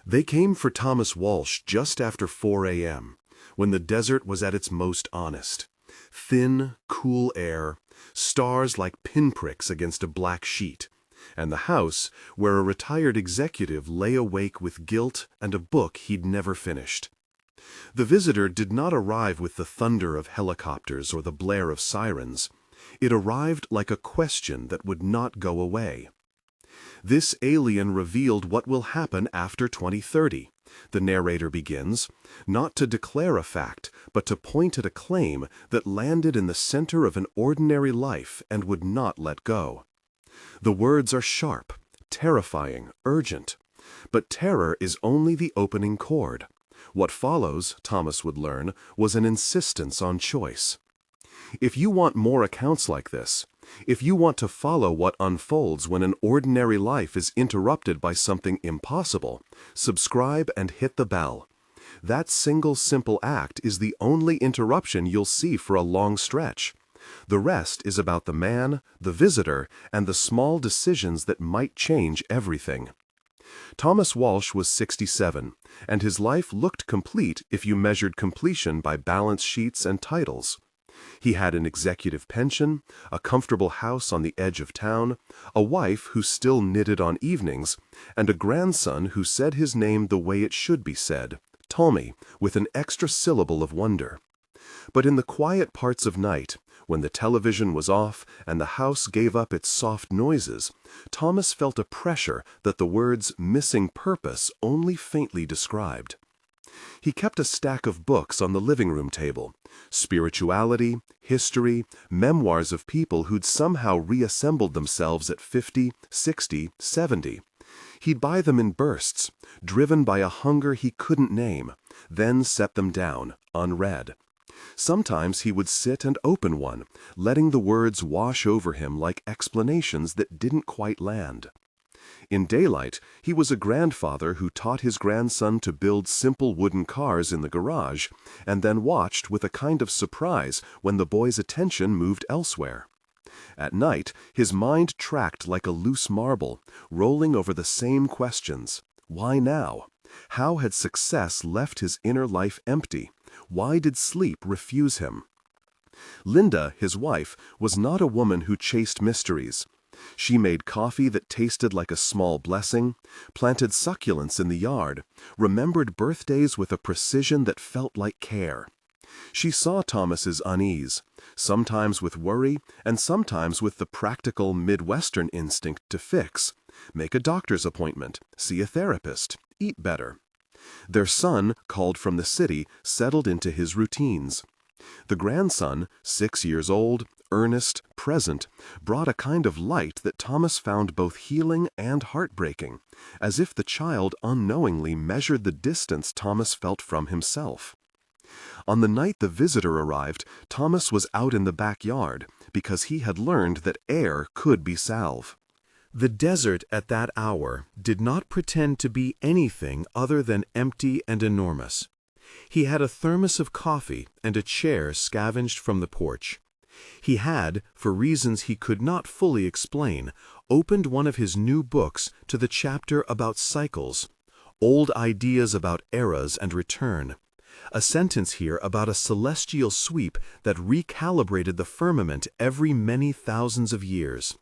They came for Thomas Walsh just after 4 a.m., when the desert was at its most honest. Thin, cool air, stars like pinpricks against a black sheet, and the house where a retired executive lay awake with guilt and a book he'd never finished. The visitor did not arrive with the thunder of helicopters or the blare of sirens. It arrived like a question that would not go away. This alien revealed what will happen after 2030. The narrator begins, not to declare a fact, but to point at a claim that landed in the center of an ordinary life and would not let go. The words are sharp, terrifying, urgent. But terror is only the opening chord. What follows, Thomas would learn, was an insistence on choice. If you want more accounts like this, if you want to follow what unfolds when an ordinary life is interrupted by something impossible, subscribe and hit the bell. That single simple act is the only interruption you'll see for a long stretch. The rest is about the man, the visitor, and the small decisions that might change everything. Thomas Walsh was 67, and his life looked complete if you measured completion by balance sheets and titles. He had an executive pension, a comfortable house on the edge of town, a wife who still knitted on evenings, and a grandson who said his name the way it should be said, Tommy, with an extra syllable of wonder. But in the quiet parts of night, when the television was off and the house gave up its soft noises, Thomas felt a pressure that the words missing purpose only faintly described. He kept a stack of books on the living room table, spirituality, history, memoirs of people who'd somehow reassembled themselves at 50, 60, 70. He'd buy them in bursts, driven by a hunger he couldn't name, then set them down, unread. Sometimes he would sit and open one, letting the words wash over him like explanations that didn't quite land. In daylight, he was a grandfather who taught his grandson to build simple wooden cars in the garage, and then watched with a kind of surprise when the boy's attention moved elsewhere. At night, his mind tracked like a loose marble, rolling over the same questions. Why now? How had success left his inner life empty? Why did sleep refuse him? Linda, his wife, was not a woman who chased mysteries. She made coffee that tasted like a small blessing, planted succulents in the yard, remembered birthdays with a precision that felt like care. She saw Thomas's unease, sometimes with worry and sometimes with the practical Midwestern instinct to fix, make a doctor's appointment, see a therapist, eat better. Their son, called from the city, settled into his routines. The grandson, 6 years old, earnest, present, brought a kind of light that Thomas found both healing and heartbreaking, as if the child unknowingly measured the distance Thomas felt from himself. On the night the visitor arrived, Thomas was out in the backyard because he had learned that air could be salve. The desert at that hour did not pretend to be anything other than empty and enormous. He had a thermos of coffee and a chair scavenged from the porch. He had, for reasons he could not fully explain, opened one of his new books to the chapter about cycles, old ideas about eras and return. A sentence here about a celestial sweep that recalibrated the firmament every many thousands of years.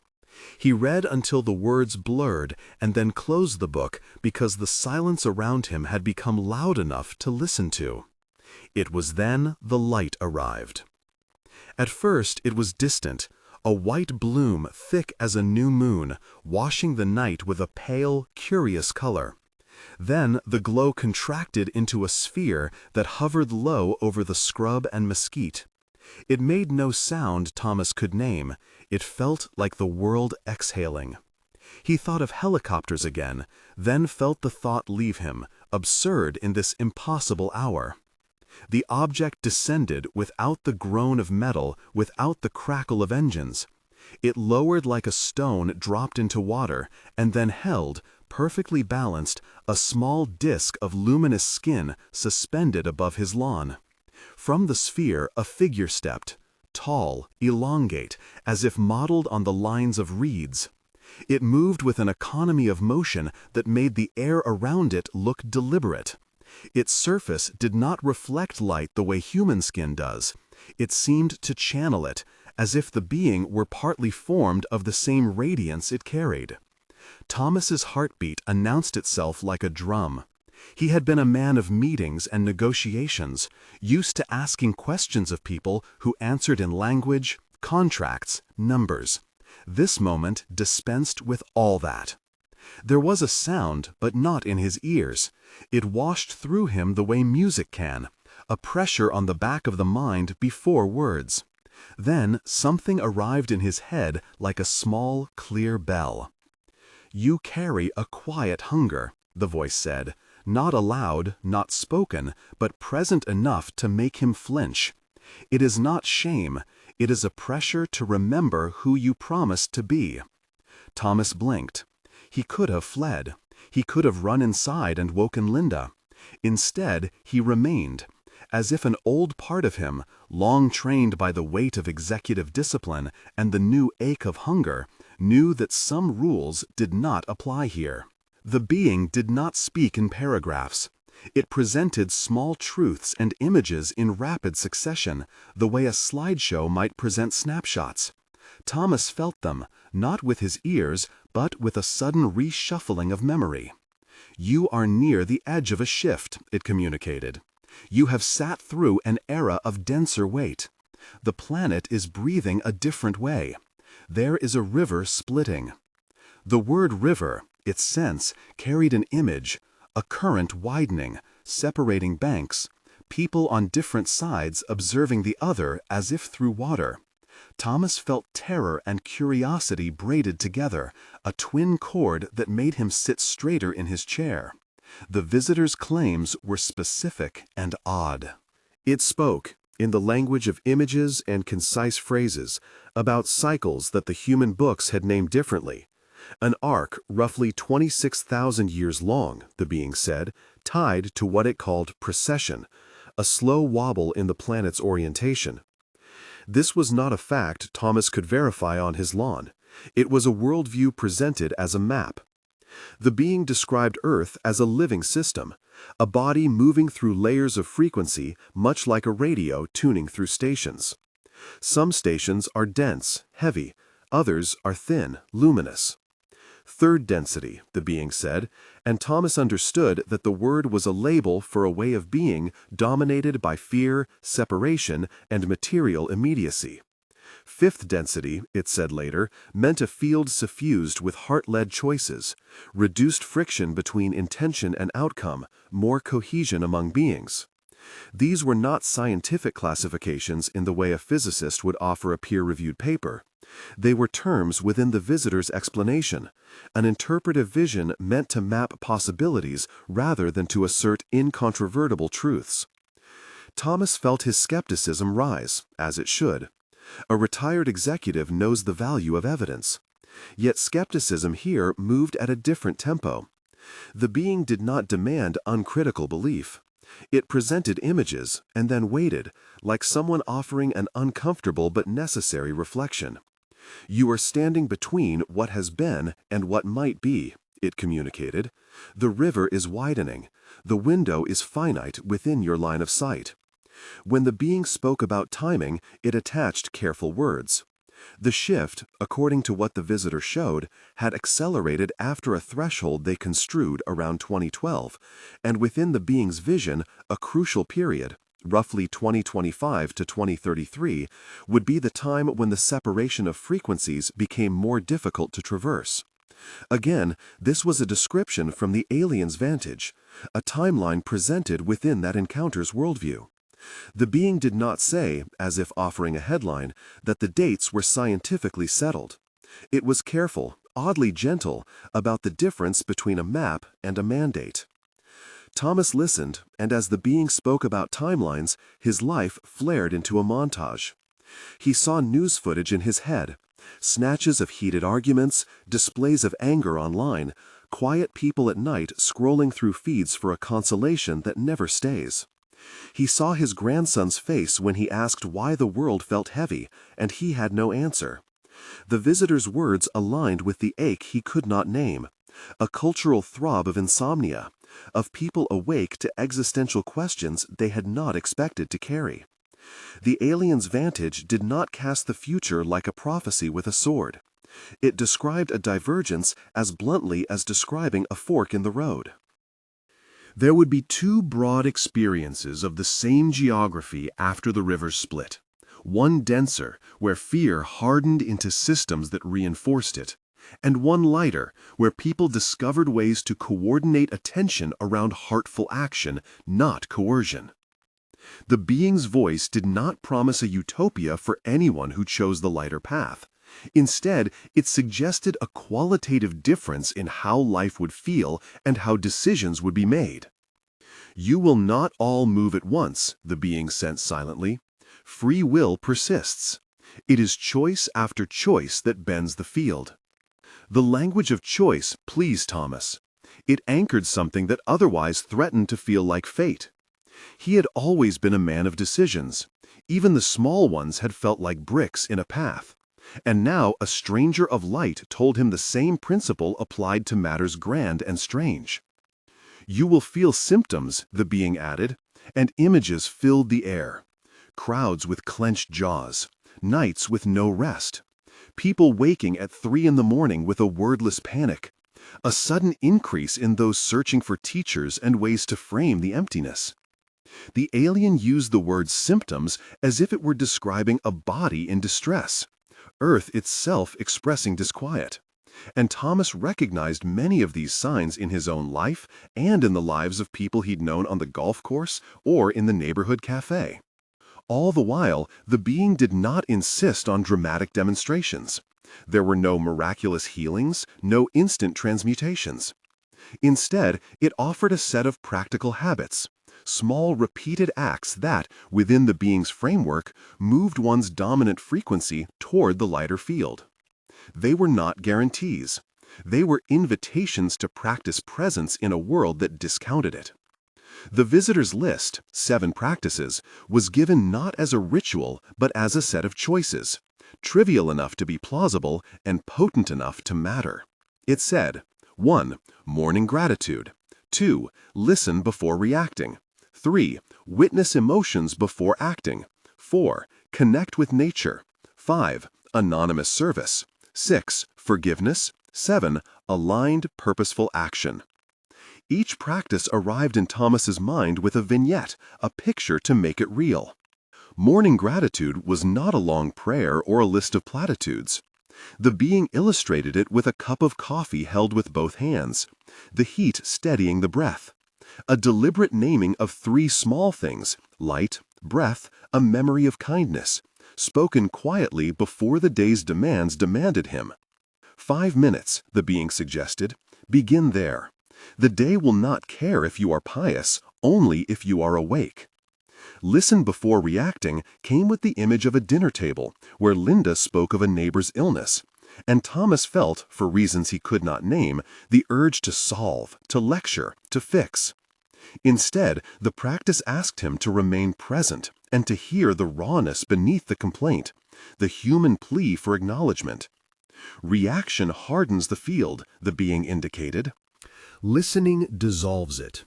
He read until the words blurred and then closed the book because the silence around him had become loud enough to listen to. It was then the light arrived. At first it was distant, a white bloom thick as a new moon, washing the night with a pale, curious color. Then the glow contracted into a sphere that hovered low over the scrub and mesquite. It made no sound Thomas could name. It felt like the world exhaling. He thought of helicopters again, then felt the thought leave him, absurd in this impossible hour. The object descended without the groan of metal, without the crackle of engines. It lowered like a stone dropped into water, and then held, perfectly balanced, a small disk of luminous skin suspended above his lawn. From the sphere a figure stepped, tall, elongate, as if modeled on the lines of reeds. It moved with an economy of motion that made the air around it look deliberate. Its surface did not reflect light the way human skin does. It seemed to channel it, as if the being were partly formed of the same radiance it carried. Thomas's heartbeat announced itself like a drum. He had been a man of meetings and negotiations, used to asking questions of people who answered in language, contracts, numbers. This moment dispensed with all that. There was a sound, but not in his ears. It washed through him the way music can, a pressure on the back of the mind before words. Then something arrived in his head like a small, clear bell. "You carry a quiet hunger," the voice said, not aloud, not spoken, but present enough to make him flinch. "It is not shame, it is a pressure to remember who you promised to be." Thomas blinked. He could have fled. He could have run inside and woken Linda. Instead, he remained, as if an old part of him, long trained by the weight of executive discipline and the new ache of hunger, knew that some rules did not apply here. The being did not speak in paragraphs. It presented small truths and images in rapid succession, the way a slideshow might present snapshots. Thomas felt them, not with his ears, but with a sudden reshuffling of memory. "You are near the edge of a shift," it communicated. "You have sat through an era of denser weight. The planet is breathing a different way. There is a river splitting." The word river, its sense, carried an image, a current widening, separating banks, people on different sides observing the other as if through water. Thomas felt terror and curiosity braided together, a twin cord that made him sit straighter in his chair. The visitor's claims were specific and odd. It spoke, in the language of images and concise phrases, about cycles that the human books had named differently. An arc roughly 26,000 years long, the being said, tied to what it called precession, a slow wobble in the planet's orientation. This was not a fact Thomas could verify on his lawn. It was a worldview presented as a map. The being described Earth as a living system, a body moving through layers of frequency, much like a radio tuning through stations. Some stations are dense, heavy, others are thin, luminous. Third density, the being said, and Thomas understood that the word was a label for a way of being dominated by fear, separation, and material immediacy. Fifth density, it said later, meant a field suffused with heart-led choices, reduced friction between intention and outcome, more cohesion among beings. These were not scientific classifications in the way a physicist would offer a peer-reviewed paper. They were terms within the visitor's explanation, an interpretive vision meant to map possibilities rather than to assert incontrovertible truths. Thomas felt his skepticism rise, as it should. A retired executive knows the value of evidence. Yet skepticism here moved at a different tempo. The being did not demand uncritical belief. It presented images and then waited, like someone offering an uncomfortable but necessary reflection. "You are standing between what has been and what might be," it communicated. "The river is widening. The window is finite within your line of sight." When the being spoke about timing, it attached careful words. The shift, according to what the visitor showed, had accelerated after a threshold they construed around 2012, and within the being's vision, a crucial period, roughly 2025 to 2033, would be the time when the separation of frequencies became more difficult to traverse. Again, this was a description from the alien's vantage, a timeline presented within that encounter's worldview. The being did not say, as if offering a headline, that the dates were scientifically settled. It was careful, oddly gentle, about the difference between a map and a mandate. Thomas listened, and as the being spoke about timelines, his life flared into a montage. He saw news footage in his head, snatches of heated arguments, displays of anger online, quiet people at night scrolling through feeds for a consolation that never stays. He saw his grandson's face when he asked why the world felt heavy, and he had no answer. The visitor's words aligned with the ache he could not name, a cultural throb of insomnia, of people awake to existential questions they had not expected to carry. The alien's vantage did not cast the future like a prophecy with a sword. It described a divergence as bluntly as describing a fork in the road. There would be two broad experiences of the same geography after the rivers split. One denser, where fear hardened into systems that reinforced it, and one lighter, where people discovered ways to coordinate attention around heartful action, not coercion. The being's voice did not promise a utopia for anyone who chose the lighter path. Instead, it suggested a qualitative difference in how life would feel and how decisions would be made. You will not all move at once, the being said silently. Free will persists. It is choice after choice that bends the field. The language of choice pleased Thomas. It anchored something that otherwise threatened to feel like fate. He had always been a man of decisions. Even the small ones had felt like bricks in a path. And now a stranger of light told him the same principle applied to matters grand and strange. You will feel symptoms, the being added, and images filled the air. Crowds with clenched jaws, nights with no rest, people waking at 3 a.m. with a wordless panic, a sudden increase in those searching for teachers and ways to frame the emptiness. The alien used the word symptoms as if it were describing a body in distress, Earth itself expressing disquiet. And Thomas recognized many of these signs in his own life and in the lives of people he'd known on the golf course or in the neighborhood cafe. All the while, the being did not insist on dramatic demonstrations. There were no miraculous healings, no instant transmutations. Instead, it offered a set of practical habits, small repeated acts that, within the being's framework, moved one's dominant frequency toward the lighter field. They were not guarantees. They were invitations to practice presence in a world that discounted it. The visitor's list, 7 practices, was given not as a ritual but as a set of choices, trivial enough to be plausible and potent enough to matter. It said, 1. Morning gratitude. 2. Listen before reacting. 3. Witness emotions before acting. 4. Connect with nature. 5. Anonymous service. 6. Forgiveness. 7. Aligned, purposeful action. Each practice arrived in Thomas's mind with a vignette, a picture to make it real. Morning gratitude was not a long prayer or a list of platitudes. The being illustrated it with a cup of coffee held with both hands, the heat steadying the breath. A deliberate naming of 3 small things, light, breath, a memory of kindness, spoken quietly before the day's demands demanded him. 5 minutes, the being suggested. Begin there. The day will not care if you are pious, only if you are awake. Listen before reacting came with the image of a dinner table, where Linda spoke of a neighbor's illness, and Thomas felt, for reasons he could not name, the urge to solve, to lecture, to fix. Instead, the practice asked him to remain present and to hear the rawness beneath the complaint, the human plea for acknowledgement. Reaction hardens the field, the being indicated. Listening dissolves it.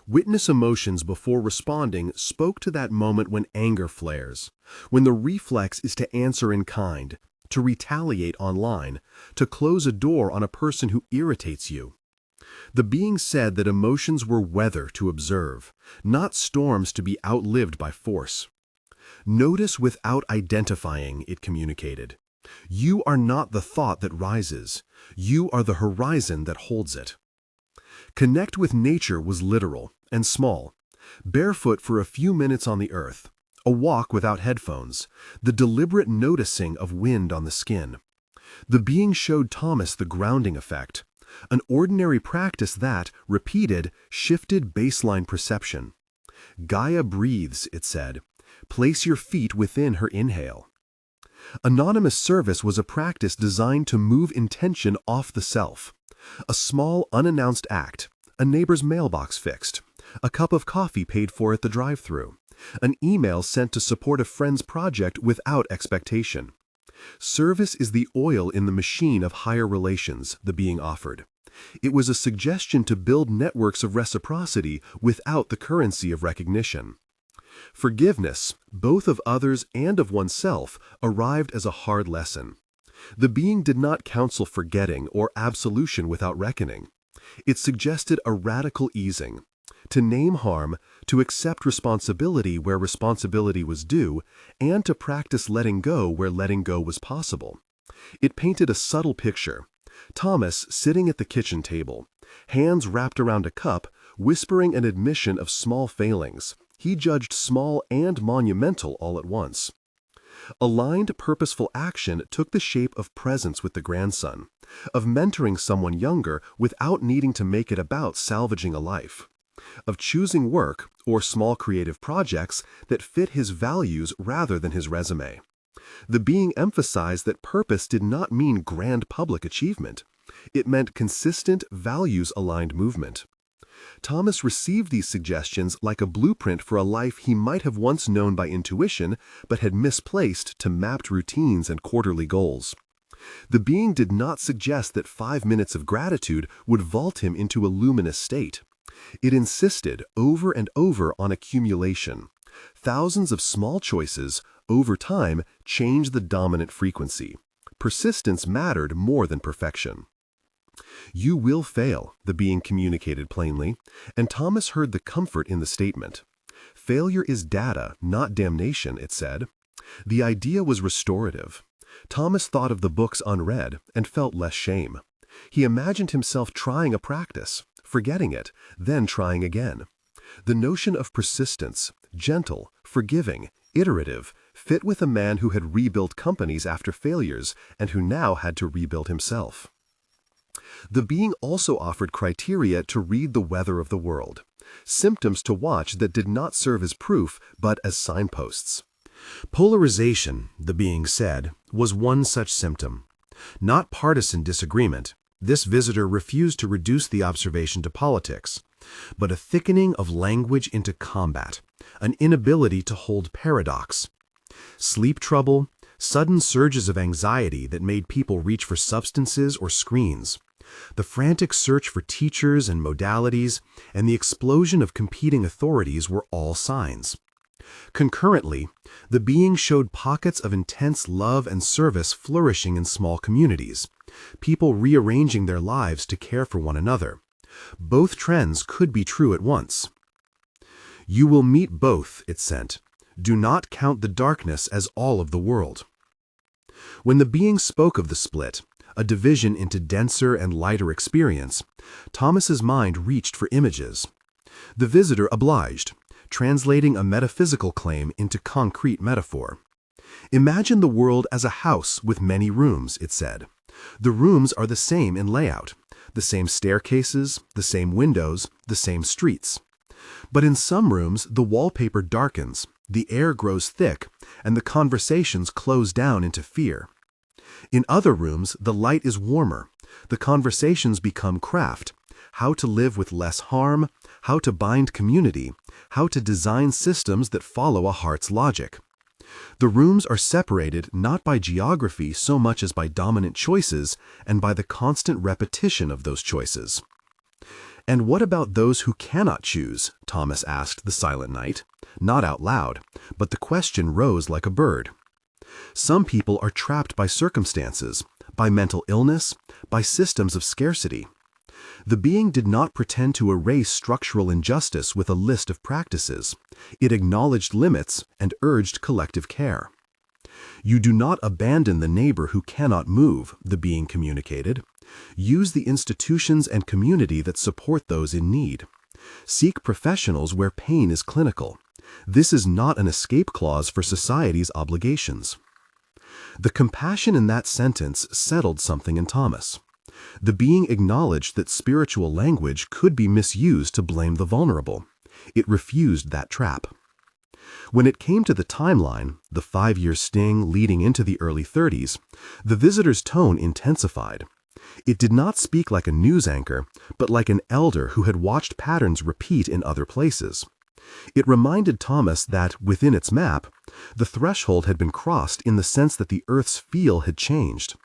Witness emotions before responding spoke to that moment when anger flares, when the reflex is to answer in kind, to retaliate online, to close a door on a person who irritates you. The being said that emotions were weather to observe, not storms to be outlived by force. Notice without identifying, it communicated. You are not the thought that rises. You are the horizon that holds it. Connect with nature was literal and small. Barefoot for a few minutes on the earth, a walk without headphones, the deliberate noticing of wind on the skin. The being showed Thomas the grounding effect, an ordinary practice that, repeated, shifted baseline perception. Gaia breathes, it said. Place your feet within her inhale. Anonymous service was a practice designed to move intention off the self. A small, unannounced act, a neighbor's mailbox fixed, a cup of coffee paid for at the drive-thru, an email sent to support a friend's project without expectation. Service is the oil in the machine of higher relations, the being offered. It was a suggestion to build networks of reciprocity without the currency of recognition. Forgiveness, both of others and of oneself, arrived as a hard lesson. The being did not counsel forgetting or absolution without reckoning. It suggested a radical easing, to name harm, to accept responsibility where responsibility was due, and to practice letting go where letting go was possible. It painted a subtle picture. Thomas sitting at the kitchen table, hands wrapped around a cup, whispering an admission of small failings. He judged small and monumental all at once. Aligned, purposeful action took the shape of presence with the grandson, of mentoring someone younger without needing to make it about salvaging a life, of choosing work or small creative projects that fit his values rather than his resume. The being emphasized that purpose did not mean grand public achievement. It meant consistent, values-aligned movement. Thomas received these suggestions like a blueprint for a life he might have once known by intuition but had misplaced to mapped routines and quarterly goals. The being did not suggest that 5 minutes of gratitude would vault him into a luminous state. It insisted over and over on accumulation. Thousands of small choices, over time, change the dominant frequency. Persistence mattered more than perfection. You will fail, the being communicated plainly, and Thomas heard the comfort in the statement. Failure is data, not damnation, it said. The idea was restorative. Thomas thought of the books unread and felt less shame. He imagined himself trying a practice, forgetting it, then trying again. The notion of persistence, gentle, forgiving, iterative, fit with a man who had rebuilt companies after failures and who now had to rebuild himself. The being also offered criteria to read the weather of the world, symptoms to watch that did not serve as proof but as signposts. Polarization, the being said, was one such symptom. Not partisan disagreement. This visitor refused to reduce the observation to politics, but a thickening of language into combat, an inability to hold paradox. Sleep trouble, sudden surges of anxiety that made people reach for substances or screens, the frantic search for teachers and modalities, and the explosion of competing authorities were all signs. Concurrently, the being showed pockets of intense love and service flourishing in small communities, people rearranging their lives to care for one another. Both trends could be true at once. You will meet both, it sent. Do not count the darkness as all of the world. When the being spoke of the split, a division into denser and lighter experience, Thomas's mind reached for images. The visitor obliged, translating a metaphysical claim into concrete metaphor. Imagine the world as a house with many rooms, it said. The rooms are the same in layout, the same staircases, the same windows, the same streets. But in some rooms, the wallpaper darkens, the air grows thick, and the conversations close down into fear. In other rooms, the light is warmer, the conversations become craft, how to live with less harm, how to bind community, how to design systems that follow a heart's logic. The rooms are separated not by geography so much as by dominant choices and by the constant repetition of those choices. And what about those who cannot choose? Thomas asked the silent night, not out loud, but the question rose like a bird. Some people are trapped by circumstances, by mental illness, by systems of scarcity. The being did not pretend to erase structural injustice with a list of practices. It acknowledged limits and urged collective care. You do not abandon the neighbor who cannot move, the being communicated. Use the institutions and community that support those in need. Seek professionals where pain is clinical. This is not an escape clause for society's obligations. The compassion in that sentence settled something in Thomas. The being acknowledged that spiritual language could be misused to blame the vulnerable. It refused that trap. When it came to the timeline, the 5-year sting leading into the early 30s, the visitor's tone intensified. It did not speak like a news anchor, but like an elder who had watched patterns repeat in other places. It reminded Thomas that, within its map, The threshold had been crossed in the sense that the Earth's feel had changed.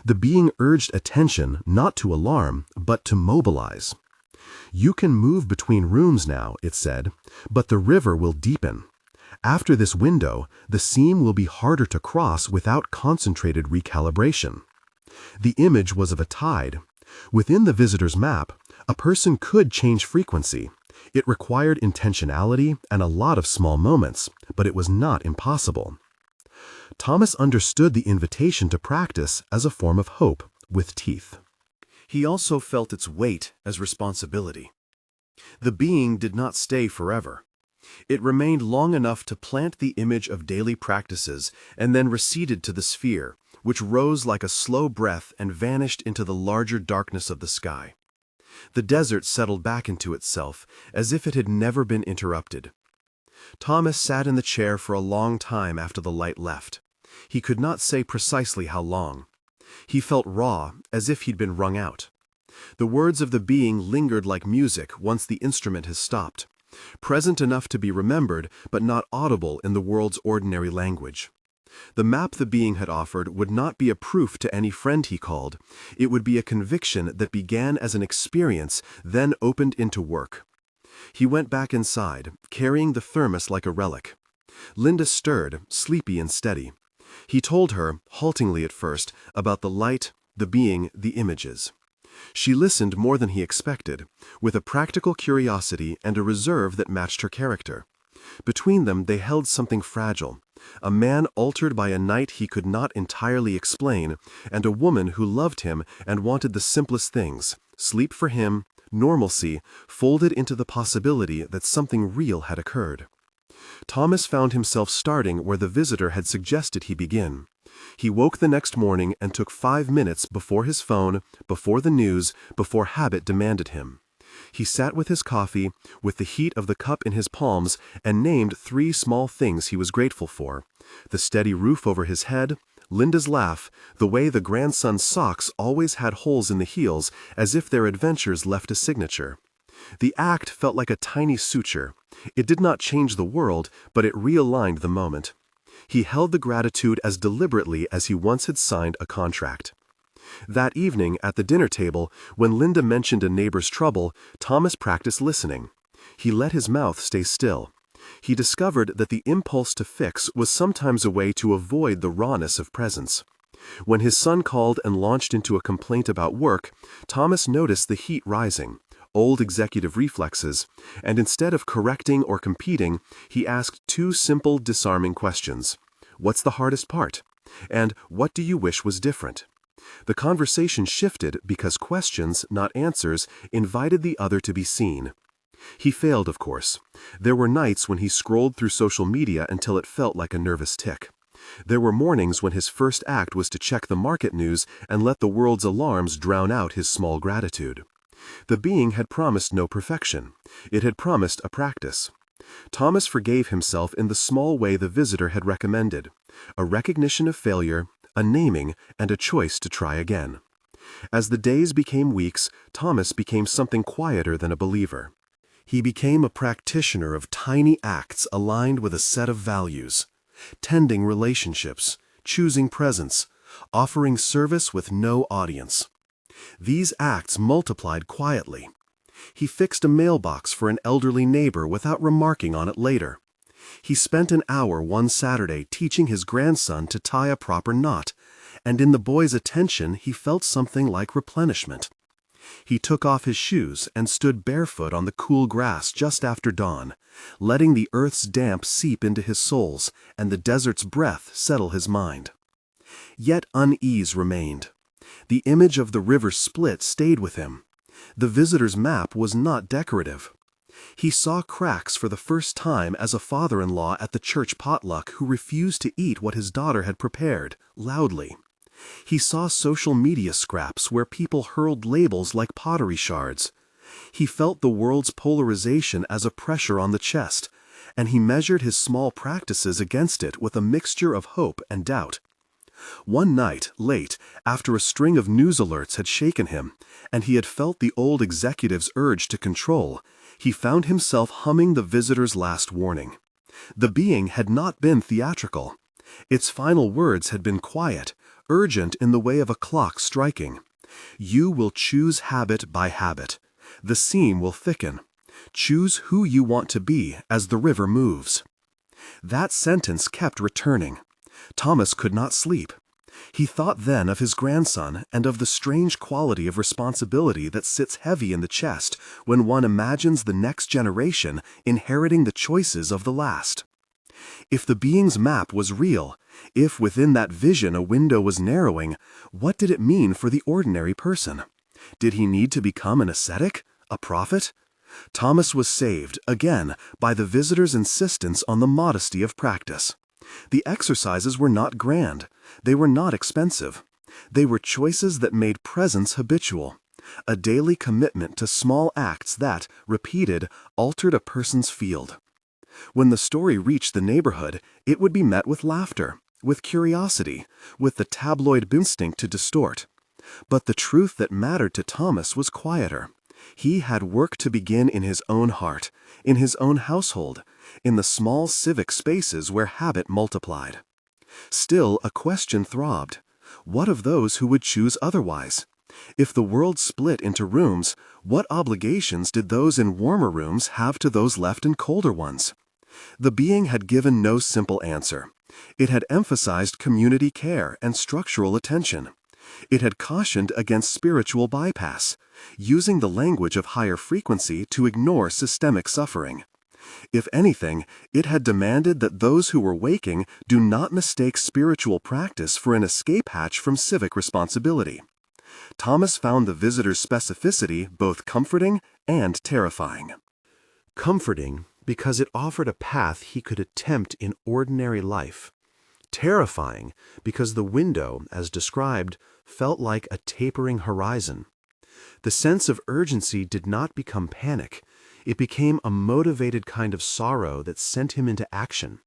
The being urged attention not to alarm, but to mobilize. You can move between rooms now, it said, but the river will deepen. After this window, the seam will be harder to cross without concentrated recalibration. The image was of a tide. Within the visitor's map, a person could change frequency. It required intentionality and a lot of small moments, but it was not impossible. Thomas understood the invitation to practice as a form of hope with teeth. He also felt its weight as responsibility. The being did not stay forever. It remained long enough to plant the image of daily practices and then receded to the sphere, which rose like a slow breath and vanished into the larger darkness of the sky. The desert settled back into itself, as if it had never been interrupted. Thomas sat in the chair for a long time after the light left. He could not say precisely how long. He felt raw, as if he'd been wrung out. The words of the being lingered like music once the instrument has stopped, present enough to be remembered, but not audible in the world's ordinary language. The map the being had offered would not be a proof to any friend he called. It would be a conviction that began as an experience, then opened into work. He went back inside, carrying the thermos like a relic. Linda stirred, sleepy and steady. He told her, haltingly at first, about the light, the being, the images. She listened more than he expected, with a practical curiosity and a reserve that matched her character. Between them they held something fragile, a man altered by a night he could not entirely explain, and a woman who loved him and wanted the simplest things, sleep for him, normalcy, folded into the possibility that something real had occurred. Thomas found himself starting where the visitor had suggested he begin. He woke the next morning and took 5 minutes before his phone, before the news, before habit demanded him. He sat with his coffee, with the heat of the cup in his palms, and named 3 small things he was grateful for: the steady roof over his head, Linda's laugh, the way the grandson's socks always had holes in the heels, as if their adventures left a signature. The act felt like a tiny suture. It did not change the world, but it realigned the moment. He held the gratitude as deliberately as he once had signed a contract. That evening, at the dinner table, when Linda mentioned a neighbor's trouble, Thomas practiced listening. He let his mouth stay still. He discovered that the impulse to fix was sometimes a way to avoid the rawness of presence. When his son called and launched into a complaint about work, Thomas noticed the heat rising, old executive reflexes, and instead of correcting or competing, he asked 2 simple, disarming questions. What's the hardest part? And what do you wish was different? The conversation shifted because questions, not answers, invited the other to be seen. He failed, of course. There were nights when he scrolled through social media until it felt like a nervous tick. There were mornings when his first act was to check the market news and let the world's alarms drown out his small gratitude. The being had promised no perfection. It had promised a practice. Thomas forgave himself in the small way the visitor had recommended: a recognition of failure, a naming, and a choice to try again. As the days became weeks, Thomas became something quieter than a believer. He became a practitioner of tiny acts aligned with a set of values: tending relationships, choosing presence, offering service with no audience. These acts multiplied quietly. He fixed a mailbox for an elderly neighbor without remarking on it later. He spent an hour one Saturday teaching his grandson to tie a proper knot, and in the boy's attention he felt something like replenishment. He took off his shoes and stood barefoot on the cool grass just after dawn, letting the earth's damp seep into his soles and the desert's breath settle his mind. Yet unease remained. The image of the river split stayed with him. The visitor's map was not decorative. He saw cracks for the first time as a father-in-law at the church potluck who refused to eat what his daughter had prepared, loudly. He saw social media scraps where people hurled labels like pottery shards. He felt the world's polarization as a pressure on the chest, and he measured his small practices against it with a mixture of hope and doubt. One night, late, after a string of news alerts had shaken him, and he had felt the old executive's urge to control, he found himself humming the visitor's last warning. The being had not been theatrical. Its final words had been quiet, urgent in the way of a clock striking. You will choose habit by habit. The seam will thicken. Choose who you want to be as the river moves. That sentence kept returning. Thomas could not sleep. He thought then of his grandson and of the strange quality of responsibility that sits heavy in the chest when one imagines the next generation inheriting the choices of the last. If the being's map was real, if within that vision a window was narrowing, what did it mean for the ordinary person? Did he need to become an ascetic? A prophet? Thomas was saved, again, by the visitor's insistence on the modesty of practice. The exercises were not grand. They were not expensive. They were choices that made presence habitual, a daily commitment to small acts that, repeated, altered a person's field. When the story reached the neighborhood, it would be met with laughter, with curiosity, with the tabloid instinct to distort. But the truth that mattered to Thomas was quieter. He had work to begin in his own heart, in his own household, in the small civic spaces where habit multiplied. Still, a question throbbed. What of those who would choose otherwise? If the world split into rooms, what obligations did those in warmer rooms have to those left in colder ones? The being had given no simple answer. It had emphasized community care and structural attention. It had cautioned against spiritual bypass, using the language of higher frequency to ignore systemic suffering. If anything, it had demanded that those who were waking do not mistake spiritual practice for an escape hatch from civic responsibility. Thomas found the visitor's specificity both comforting and terrifying. Comforting because it offered a path he could attempt in ordinary life. Terrifying because the window, as described, felt like a tapering horizon. The sense of urgency did not become panic. It became a motivated kind of sorrow that sent him into action,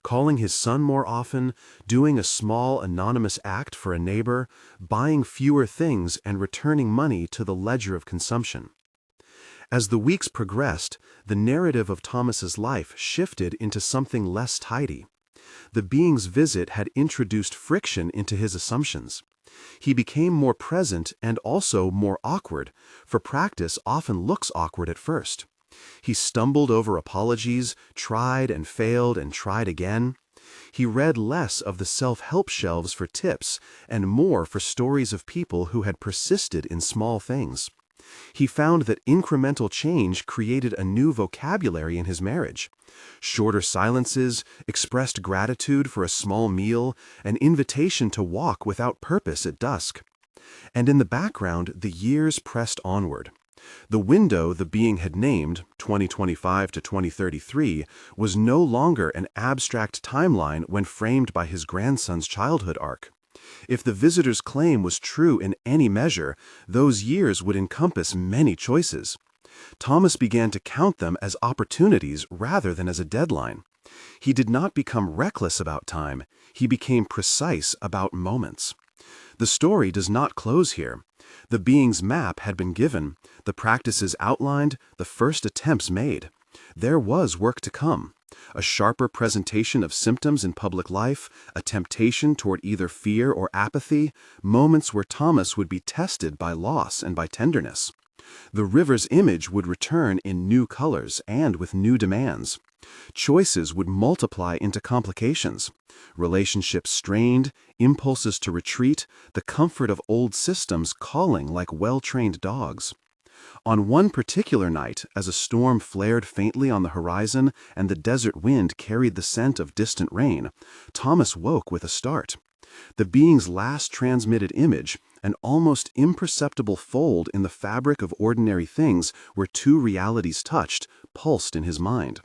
calling his son more often, doing a small anonymous act for a neighbor, buying fewer things and returning money to the ledger of consumption. As the weeks progressed, the narrative of Thomas's life shifted into something less tidy. The being's visit had introduced friction into his assumptions. He became more present and also more awkward, for practice often looks awkward at first. He stumbled over apologies, tried and failed and tried again. He read less of the self-help shelves for tips and more for stories of people who had persisted in small things. He found that incremental change created a new vocabulary in his marriage. Shorter silences, expressed gratitude for a small meal, an invitation to walk without purpose at dusk. And in the background, the years pressed onward. The window the being had named, 2025 to 2033, was no longer an abstract timeline when framed by his grandson's childhood arc. If the visitor's claim was true in any measure, those years would encompass many choices. Thomas began to count them as opportunities rather than as a deadline. He did not become reckless about time. He became precise about moments. The story does not close here. The being's map had been given, the practices outlined, the first attempts made. There was work to come. A sharper presentation of symptoms in public life, a temptation toward either fear or apathy, moments where Thomas would be tested by loss and by tenderness. The river's image would return in new colors and with new demands. Choices would multiply into complications. Relationships strained, impulses to retreat, the comfort of old systems calling like well-trained dogs. On one particular night, as a storm flared faintly on the horizon and the desert wind carried the scent of distant rain, Thomas woke with a start. The being's last transmitted image, an almost imperceptible fold in the fabric of ordinary things where two realities touched, pulsed in his mind.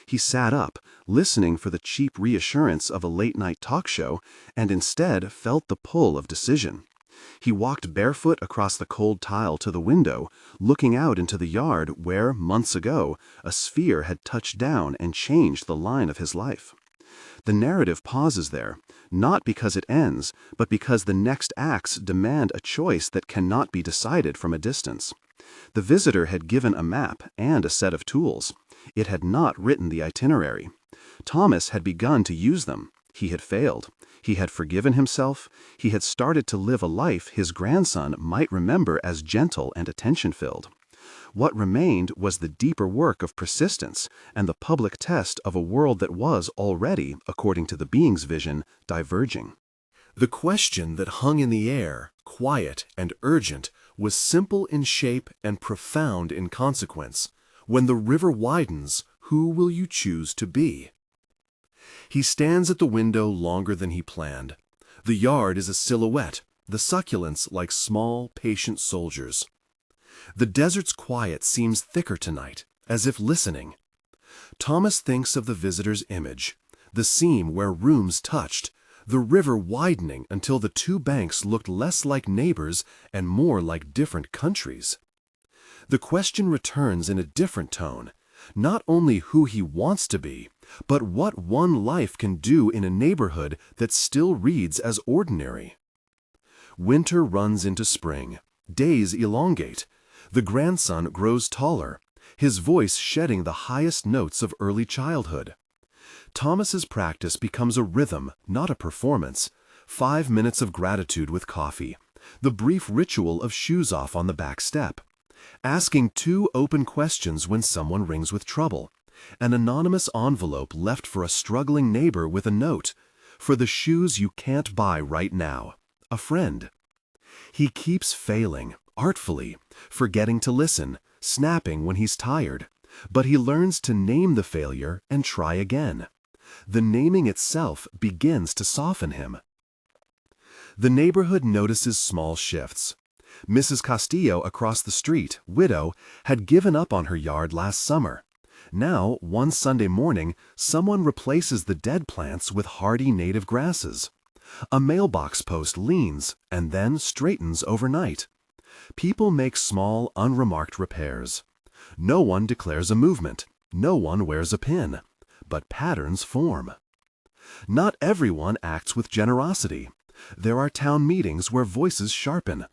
He sat up, listening for the cheap reassurance of a late-night talk show, and instead felt the pull of decision. He walked barefoot across the cold tile to the window, looking out into the yard where, months ago, a sphere had touched down and changed the line of his life. The narrative pauses there, not because it ends, but because the next acts demand a choice that cannot be decided from a distance. The visitor had given a map and a set of tools. It had not written the itinerary. Thomas had begun to use them. He had failed. He had forgiven himself. He had started to live a life his grandson might remember as gentle and attention-filled. What remained was the deeper work of persistence and the public test of a world that was already, according to the being's vision, diverging. The question that hung in the air, quiet and urgent, was simple in shape and profound in consequence. When the river widens, who will you choose to be? He stands at the window longer than he planned. The yard is a silhouette, the succulents like small, patient soldiers. The desert's quiet seems thicker tonight, as if listening. Thomas thinks of the visitor's image, the seam where rooms touched, the river widening until the two banks looked less like neighbors and more like different countries. The question returns in a different tone, not only who he wants to be, but what one life can do in a neighborhood that still reads as ordinary. Winter runs into spring. Days elongate. The grandson grows taller, his voice shedding the highest notes of early childhood. Thomas's practice becomes a rhythm, not a performance. 5 minutes of gratitude with coffee, the brief ritual of shoes off on the back step, asking 2 open questions when someone rings with trouble, an anonymous envelope left for a struggling neighbor with a note, "For the shoes you can't buy right now, a friend." He keeps failing, artfully, forgetting to listen, snapping when he's tired, but he learns to name the failure and try again. The naming itself begins to soften him. The neighborhood notices small shifts. Mrs. Castillo across the street, widow, had given up on her yard last summer. Now, one Sunday morning, someone replaces the dead plants with hardy native grasses. A mailbox post leans and then straightens overnight. People make small, unremarked repairs. No one declares a movement. No one wears a pin. But patterns form. Not everyone acts with generosity. There are town meetings where voices sharpen.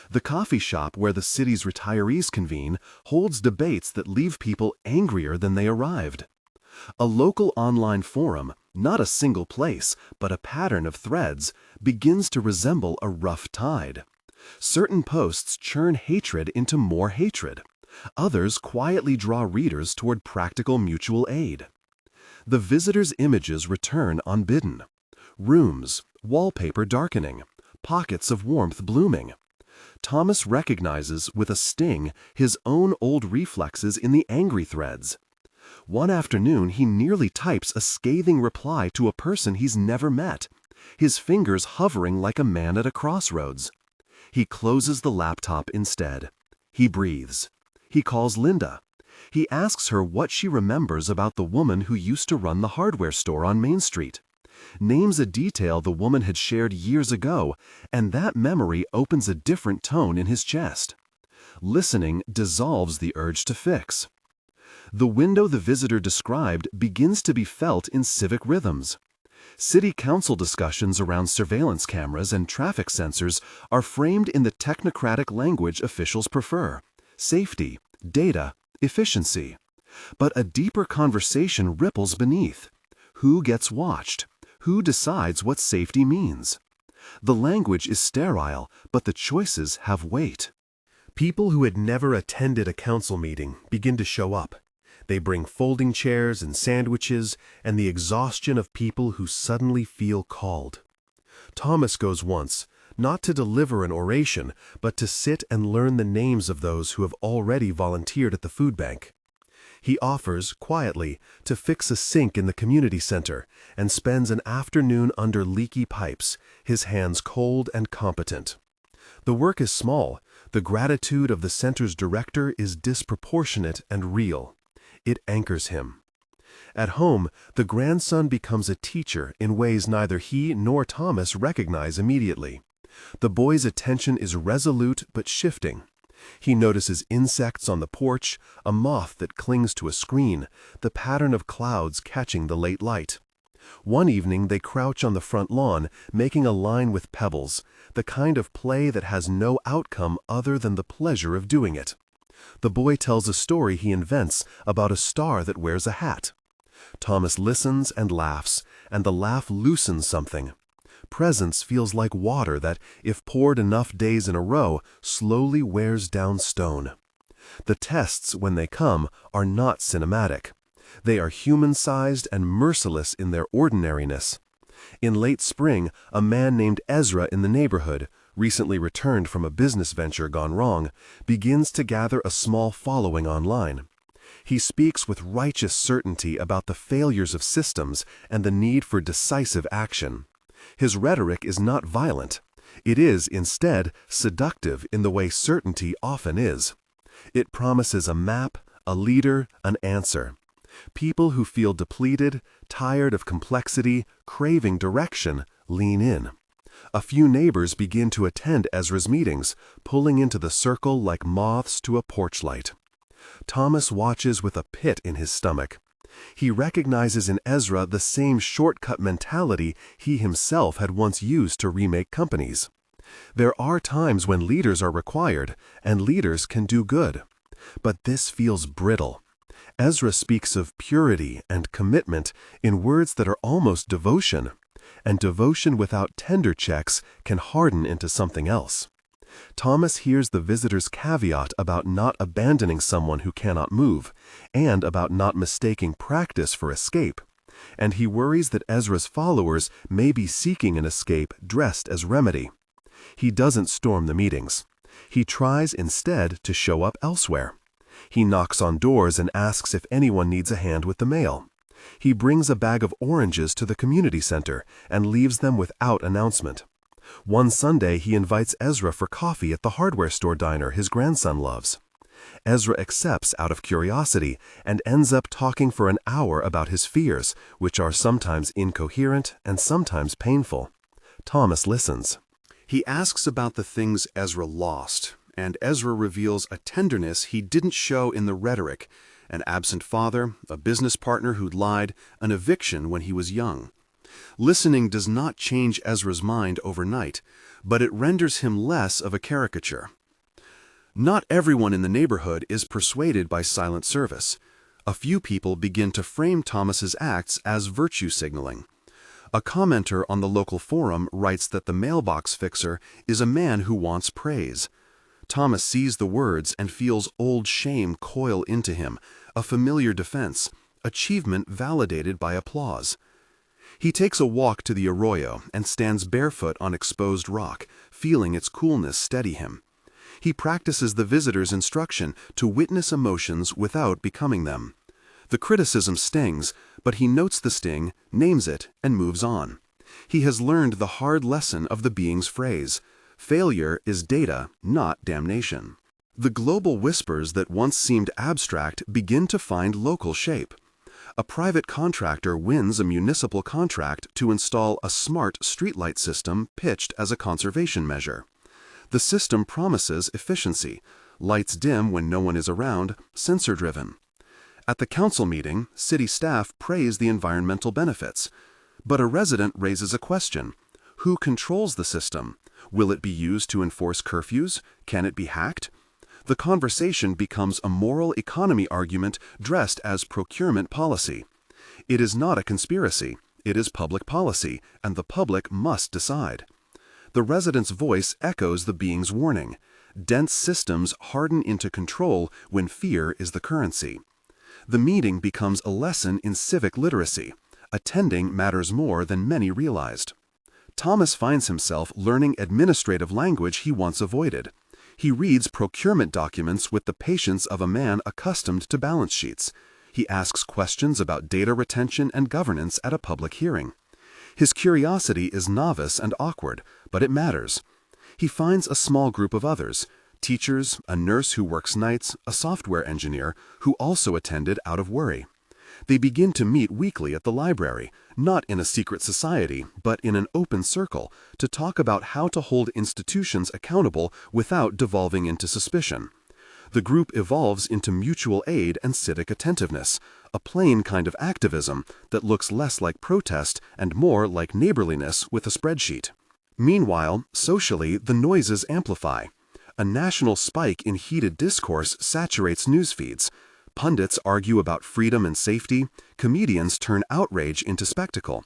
The coffee shop where the city's retirees convene holds debates that leave people angrier than they arrived. A local online forum, not a single place, but a pattern of threads, begins to resemble a rough tide. Certain posts churn hatred into more hatred. Others quietly draw readers toward practical mutual aid. The visitor's images return unbidden. Rooms, wallpaper darkening, pockets of warmth blooming. Thomas recognizes with a sting his own old reflexes in the angry threads. One afternoon he nearly types a scathing reply to a person he's never met, his fingers hovering like a man at a crossroads. He closes the laptop instead. He breathes. He calls Linda. He asks her what she remembers about the woman who used to run the hardware store on Main Street. Names a detail the woman had shared years ago, and that memory opens a different tone in his chest. Listening dissolves the urge to fix. The window the visitor described begins to be felt in civic rhythms. City council discussions around surveillance cameras and traffic sensors are framed in the technocratic language officials prefer: safety, data, efficiency. But a deeper conversation ripples beneath. Who gets watched? Who decides what safety means? The language is sterile, but the choices have weight. People who had never attended a council meeting begin to show up. They bring folding chairs and sandwiches and the exhaustion of people who suddenly feel called. Thomas goes once, not to deliver an oration, but to sit and learn the names of those who have already volunteered at the food bank. He offers, quietly, to fix a sink in the community center and spends an afternoon under leaky pipes, his hands cold and competent. The work is small. The gratitude of the center's director is disproportionate and real. It anchors him. At home, the grandson becomes a teacher in ways neither he nor Thomas recognize immediately. The boy's attention is resolute but shifting. He notices insects on the porch, a moth that clings to a screen, the pattern of clouds catching the late light. One evening they crouch on the front lawn, making a line with pebbles, the kind of play that has no outcome other than the pleasure of doing it. The boy tells a story he invents about a star that wears a hat. Thomas listens and laughs, and the laugh loosens something. Presence feels like water that, if poured enough days in a row, slowly wears down stone. The tests, when they come, are not cinematic. They are human-sized and merciless in their ordinariness. In late spring, a man named Ezra in the neighborhood, recently returned from a business venture gone wrong, begins to gather a small following online. He speaks with righteous certainty about the failures of systems and the need for decisive action. His rhetoric is not violent. It is, instead, seductive in the way certainty often is. It promises a map, a leader, an answer. People who feel depleted, tired of complexity, craving direction, lean in. A few neighbors begin to attend Ezra's meetings, pulling into the circle like moths to a porch light. Thomas watches with a pit in his stomach. He recognizes in Ezra the same shortcut mentality he himself had once used to remake companies. There are times when leaders are required, and leaders can do good. But this feels brittle. Ezra speaks of purity and commitment in words that are almost devotion, and devotion without tender checks can harden into something else. Thomas hears the visitor's caveat about not abandoning someone who cannot move, and about not mistaking practice for escape, and he worries that Ezra's followers may be seeking an escape dressed as remedy. He doesn't storm the meetings. He tries instead to show up elsewhere. He knocks on doors and asks if anyone needs a hand with the mail. He brings a bag of oranges to the community center and leaves them without announcement. One Sunday, he invites Ezra for coffee at the hardware store diner his grandson loves. Ezra accepts out of curiosity and ends up talking for an hour about his fears, which are sometimes incoherent and sometimes painful. Thomas listens. He asks about the things Ezra lost, and Ezra reveals a tenderness he didn't show in the rhetoric: an absent father, a business partner who'd lied, an eviction when he was young. Listening does not change Ezra's mind overnight, but it renders him less of a caricature. Not everyone in the neighborhood is persuaded by silent service. A few people begin to frame Thomas's acts as virtue signaling. A commenter on the local forum writes that the mailbox fixer is a man who wants praise. Thomas sees the words and feels old shame coil into him, a familiar defense, achievement validated by applause. He takes a walk to the arroyo and stands barefoot on exposed rock, feeling its coolness steady him. He practices the visitor's instruction to witness emotions without becoming them. The criticism stings, but he notes the sting, names it, and moves on. He has learned the hard lesson of the being's phrase: failure is data, not damnation. The global whispers that once seemed abstract begin to find local shape. A private contractor wins a municipal contract to install a smart streetlight system pitched as a conservation measure. The system promises efficiency: lights dim when no one is around, sensor-driven. At the council meeting, city staff praise the environmental benefits. But a resident raises a question: who controls the system? Will it be used to enforce curfews? Can it be hacked? The conversation becomes a moral economy argument dressed as procurement policy. It is not a conspiracy. It is public policy, and the public must decide. The resident's voice echoes the being's warning: dense systems harden into control when fear is the currency. The meeting becomes a lesson in civic literacy. Attending matters more than many realized. Thomas finds himself learning administrative language he once avoided. He reads procurement documents with the patience of a man accustomed to balance sheets. He asks questions about data retention and governance at a public hearing. His curiosity is novice and awkward, but it matters. He finds a small group of others: teachers, a nurse who works nights, a software engineer who also attended out of worry. They begin to meet weekly at the library, not in a secret society, but in an open circle, to talk about how to hold institutions accountable without devolving into suspicion. The group evolves into mutual aid and civic attentiveness, a plain kind of activism that looks less like protest and more like neighborliness with a spreadsheet. Meanwhile, socially, the noises amplify. A national spike in heated discourse saturates news feeds. Pundits argue about freedom and safety. Comedians turn outrage into spectacle.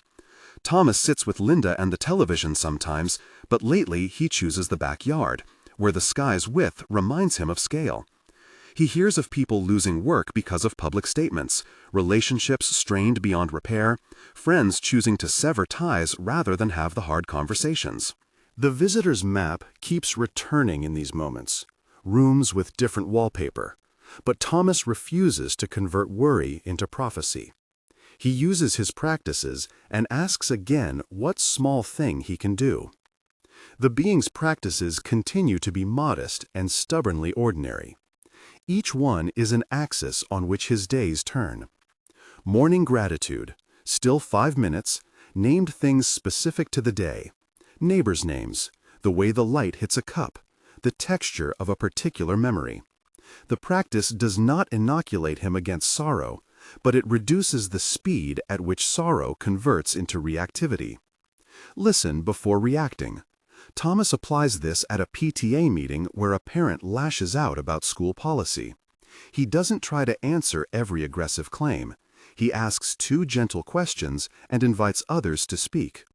Thomas sits with Linda and the television sometimes, but lately he chooses the backyard, where the sky's width reminds him of scale. He hears of people losing work because of public statements, relationships strained beyond repair, friends choosing to sever ties rather than have the hard conversations. The visitor's map keeps returning in these moments, rooms with different wallpaper, but Thomas refuses to convert worry into prophecy. He uses his practices and asks again what small thing he can do. The being's practices continue to be modest and stubbornly ordinary. Each one is an axis on which his days turn. Morning gratitude, still 5 minutes, named things specific to the day, neighbors' names, the way the light hits a cup, the texture of a particular memory. The practice does not inoculate him against sorrow, but it reduces the speed at which sorrow converts into reactivity. Listen before reacting. Thomas applies this at a PTA meeting where a parent lashes out about school policy. He doesn't try to answer every aggressive claim. He asks 2 gentle questions and invites others to speak.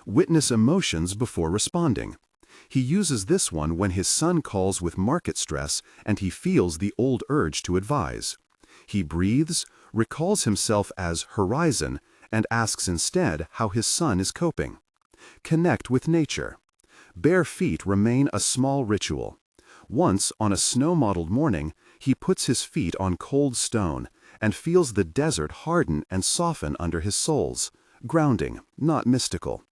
Witness emotions before responding. He uses this one when his son calls with market stress and he feels the old urge to advise. He breathes, recalls himself as Horizon, and asks instead how his son is coping. Connect with nature. Bare feet remain a small ritual. Once, on a snow-mottled morning, he puts his feet on cold stone and feels the desert harden and soften under his soles. Grounding, not mystical.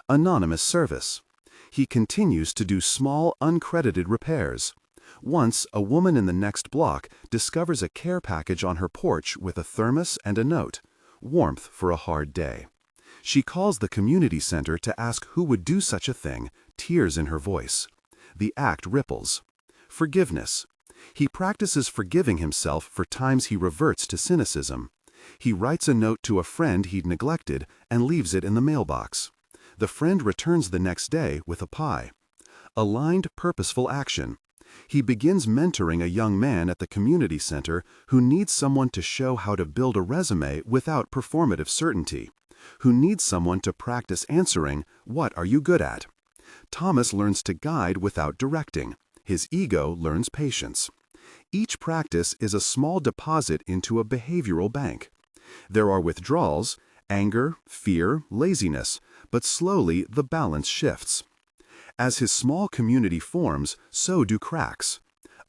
Anonymous service. He continues to do small, uncredited repairs. Once, a woman in the next block discovers a care package on her porch with a thermos and a note, warmth for a hard day. She calls the community center to ask who would do such a thing, tears in her voice. The act ripples. Forgiveness. He practices forgiving himself for times he reverts to cynicism. He writes a note to a friend he'd neglected and leaves it in the mailbox. The friend returns the next day with a pie. Aligned, purposeful action. He begins mentoring a young man at the community center who needs someone to show how to build a resume without performative certainty, who needs someone to practice answering, "What are you good at?" Thomas learns to guide without directing. His ego learns patience. Each practice is a small deposit into a behavioral bank. There are withdrawals, anger, fear, laziness, but slowly the balance shifts. As his small community forms, so do cracks.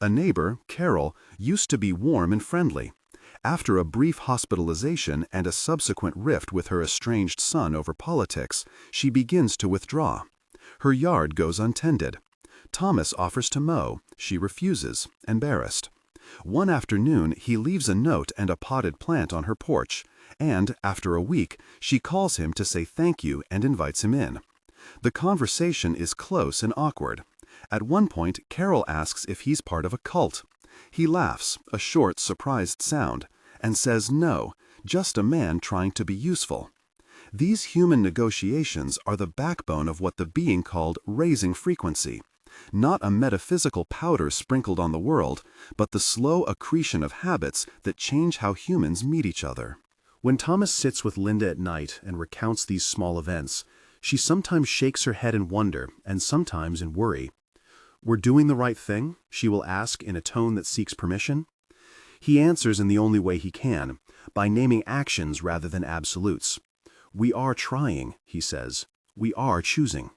A neighbor, Carol, used to be warm and friendly. After a brief hospitalization and a subsequent rift with her estranged son over politics, she begins to withdraw. Her yard goes untended. Thomas offers to mow. She refuses, embarrassed. One afternoon, he leaves a note and a potted plant on her porch, and, after a week, she calls him to say thank you and invites him in. The conversation is close and awkward. At one point, Carol asks if he's part of a cult. He laughs, a short, surprised sound, and says no, just a man trying to be useful. These human negotiations are the backbone of what the being called raising frequency. Not a metaphysical powder sprinkled on the world, but the slow accretion of habits that change how humans meet each other. When Thomas sits with Linda at night and recounts these small events, she sometimes shakes her head in wonder and sometimes in worry. "We're doing the right thing?" she will ask in a tone that seeks permission. He answers in the only way he can, by naming actions rather than absolutes. "We are trying," he says. "We are choosing."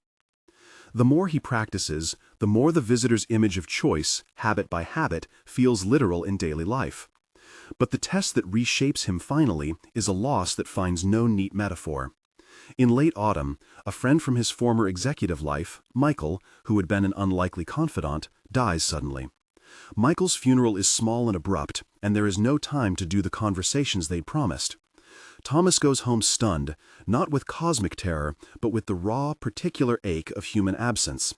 The more he practices, the more the visitor's image of choice, habit by habit, feels literal in daily life. But the test that reshapes him finally is a loss that finds no neat metaphor. In late autumn, a friend from his former executive life, Michael, who had been an unlikely confidant, dies suddenly. Michael's funeral is small and abrupt, and there is no time to do the conversations they'd promised. Thomas goes home stunned, not with cosmic terror, but with the raw, particular ache of human absence.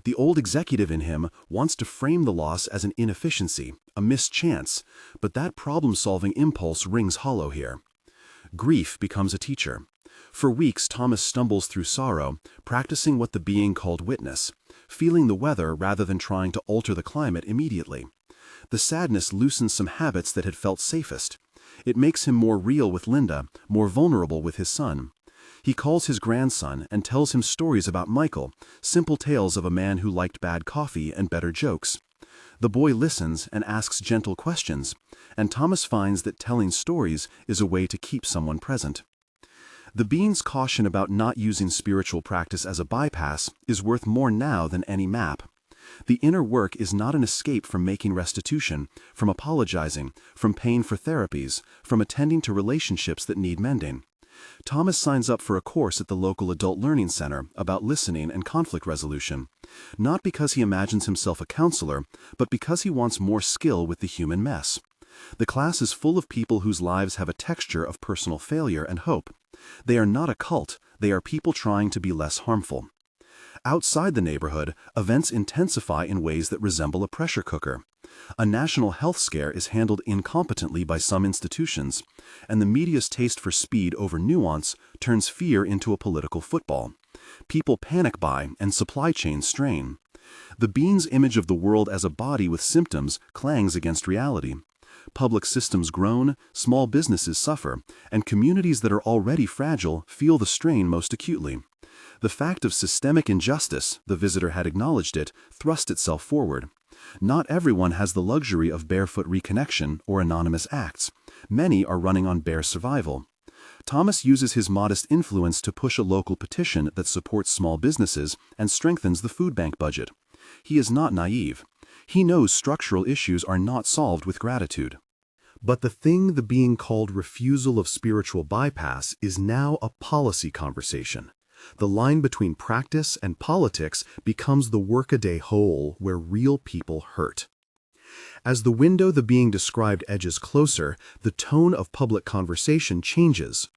The old executive in him wants to frame the loss as an inefficiency, a missed chance, but that problem-solving impulse rings hollow here. Grief becomes a teacher. For weeks, Thomas stumbles through sorrow, practicing what the being called witness, feeling the weather rather than trying to alter the climate immediately. The sadness loosens some habits that had felt safest. It makes him more real with Linda, more vulnerable with his son. He calls his grandson and tells him stories about Michael, simple tales of a man who liked bad coffee and better jokes. The boy listens and asks gentle questions, and Thomas finds that telling stories is a way to keep someone present. The being's caution about not using spiritual practice as a bypass is worth more now than any map. The inner work is not an escape from making restitution, from apologizing, from paying for therapies, from attending to relationships that need mending. Thomas signs up for a course at the local adult learning center about listening and conflict resolution, not because he imagines himself a counselor, but because he wants more skill with the human mess. The class is full of people whose lives have a texture of personal failure and hope. They are not a cult, they are people trying to be less harmful. Outside the neighborhood, events intensify in ways that resemble a pressure cooker. A national health scare is handled incompetently by some institutions, and the media's taste for speed over nuance turns fear into a political football. People panic buy and supply chains strain. The being's image of the world as a body with symptoms clangs against reality. Public systems groan, small businesses suffer, and communities that are already fragile feel the strain most acutely. The fact of systemic injustice, the visitor had acknowledged it, thrust itself forward. Not everyone has the luxury of barefoot reconnection or anonymous acts. Many are running on bare survival. Thomas uses his modest influence to push a local petition that supports small businesses and strengthens the food bank budget. He is not naive. He knows structural issues are not solved with gratitude. But the thing the being called refusal of spiritual bypass is now a policy conversation. The line between practice and politics becomes the workaday hole where real people hurt. As the window the being described edges closer, the tone of public conversation changes.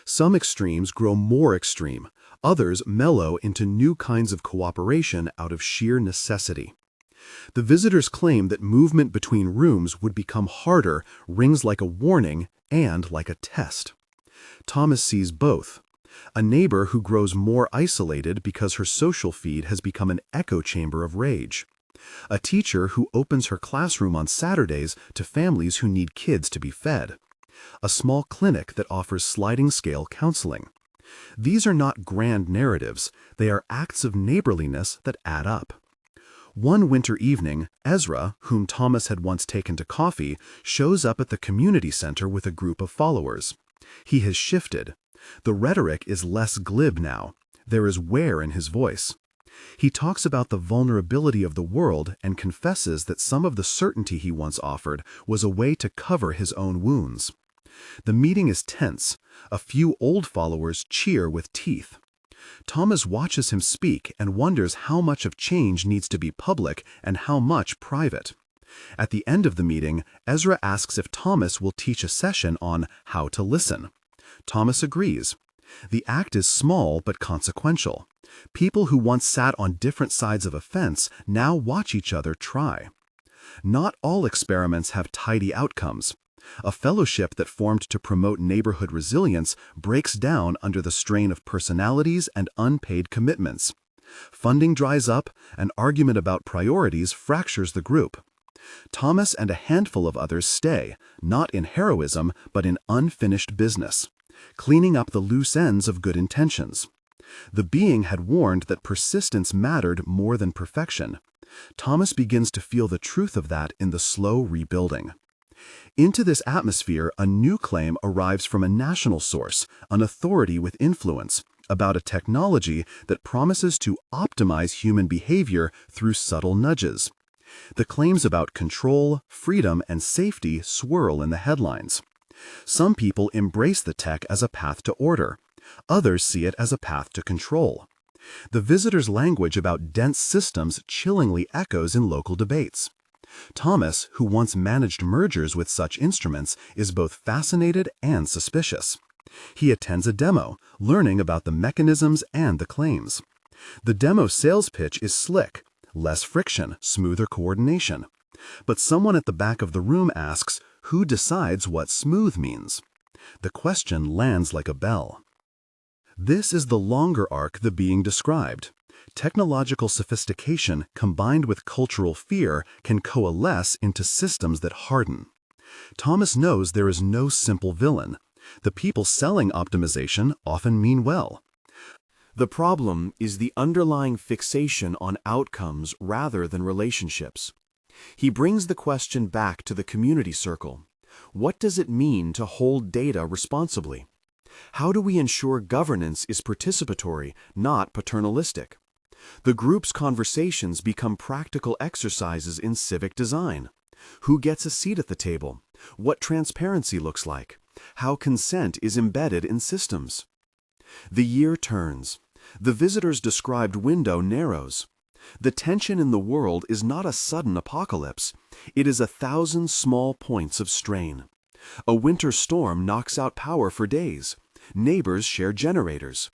Some extremes grow more extreme, others mellow into new kinds of cooperation out of sheer necessity. The visitor's claim that movement between rooms would become harder rings like a warning and like a test. Thomas sees both. A neighbor who grows more isolated because her social feed has become an echo chamber of rage. A teacher who opens her classroom on Saturdays to families who need kids to be fed. A small clinic that offers sliding-scale counseling. These are not grand narratives, they are acts of neighborliness that add up. One winter evening, Ezra, whom Thomas had once taken to coffee, shows up at the community center with a group of followers. He has shifted. The rhetoric is less glib now. There is wear in his voice. He talks about the vulnerability of the world and confesses that some of the certainty he once offered was a way to cover his own wounds. The meeting is tense. A few old followers cheer with teeth. Thomas watches him speak and wonders how much of change needs to be public and how much private. At the end of the meeting, Ezra asks if Thomas will teach a session on how to listen. Thomas agrees. The act is small but consequential. People who once sat on different sides of a fence now watch each other try. Not all experiments have tidy outcomes. A fellowship that formed to promote neighborhood resilience breaks down under the strain of personalities and unpaid commitments. Funding dries up, an argument about priorities fractures the group. Thomas and a handful of others stay, not in heroism, but in unfinished business, cleaning up the loose ends of good intentions. The being had warned that persistence mattered more than perfection. Thomas begins to feel the truth of that in the slow rebuilding. Into this atmosphere, a new claim arrives from a national source, an authority with influence, about a technology that promises to optimize human behavior through subtle nudges. The claims about control, freedom, and safety swirl in the headlines. Some people embrace the tech as a path to order. Others see it as a path to control. The visitor's language about dense systems chillingly echoes in local debates. Thomas, who once managed mergers with such instruments, is both fascinated and suspicious. He attends a demo, learning about the mechanisms and the claims. The demo sales pitch is slick, less friction, smoother coordination. But someone at the back of the room asks, who decides what smooth means? The question lands like a bell. This is the longer arc the being described. Technological sophistication combined with cultural fear can coalesce into systems that harden. Thomas knows there is no simple villain. The people selling optimization often mean well. The problem is the underlying fixation on outcomes rather than relationships. He brings the question back to the community circle. What does it mean to hold data responsibly? How do we ensure governance is participatory, not paternalistic? The group's conversations become practical exercises in civic design. Who gets a seat at the table? What transparency looks like? How consent is embedded in systems? The year turns. The visitor's described window narrows. The tension in the world is not a sudden apocalypse. It is 1,000 small points of strain. A winter storm knocks out power for days. Neighbors share generators.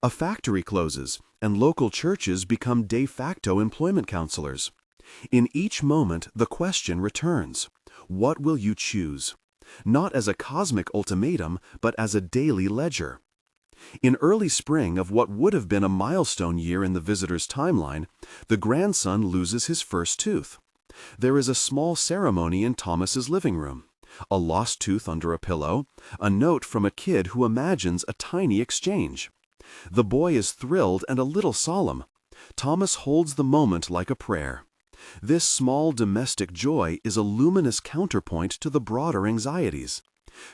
A factory closes, and local churches become de facto employment counselors. In each moment, the question returns: what will you choose? Not as a cosmic ultimatum, but as a daily ledger. In early spring of what would have been a milestone year in the visitor's timeline, the grandson loses his first tooth. There is a small ceremony in Thomas's living room. A lost tooth under a pillow, a note from a kid who imagines a tiny exchange. The boy is thrilled and a little solemn. Thomas holds the moment like a prayer. This small domestic joy is a luminous counterpoint to the broader anxieties.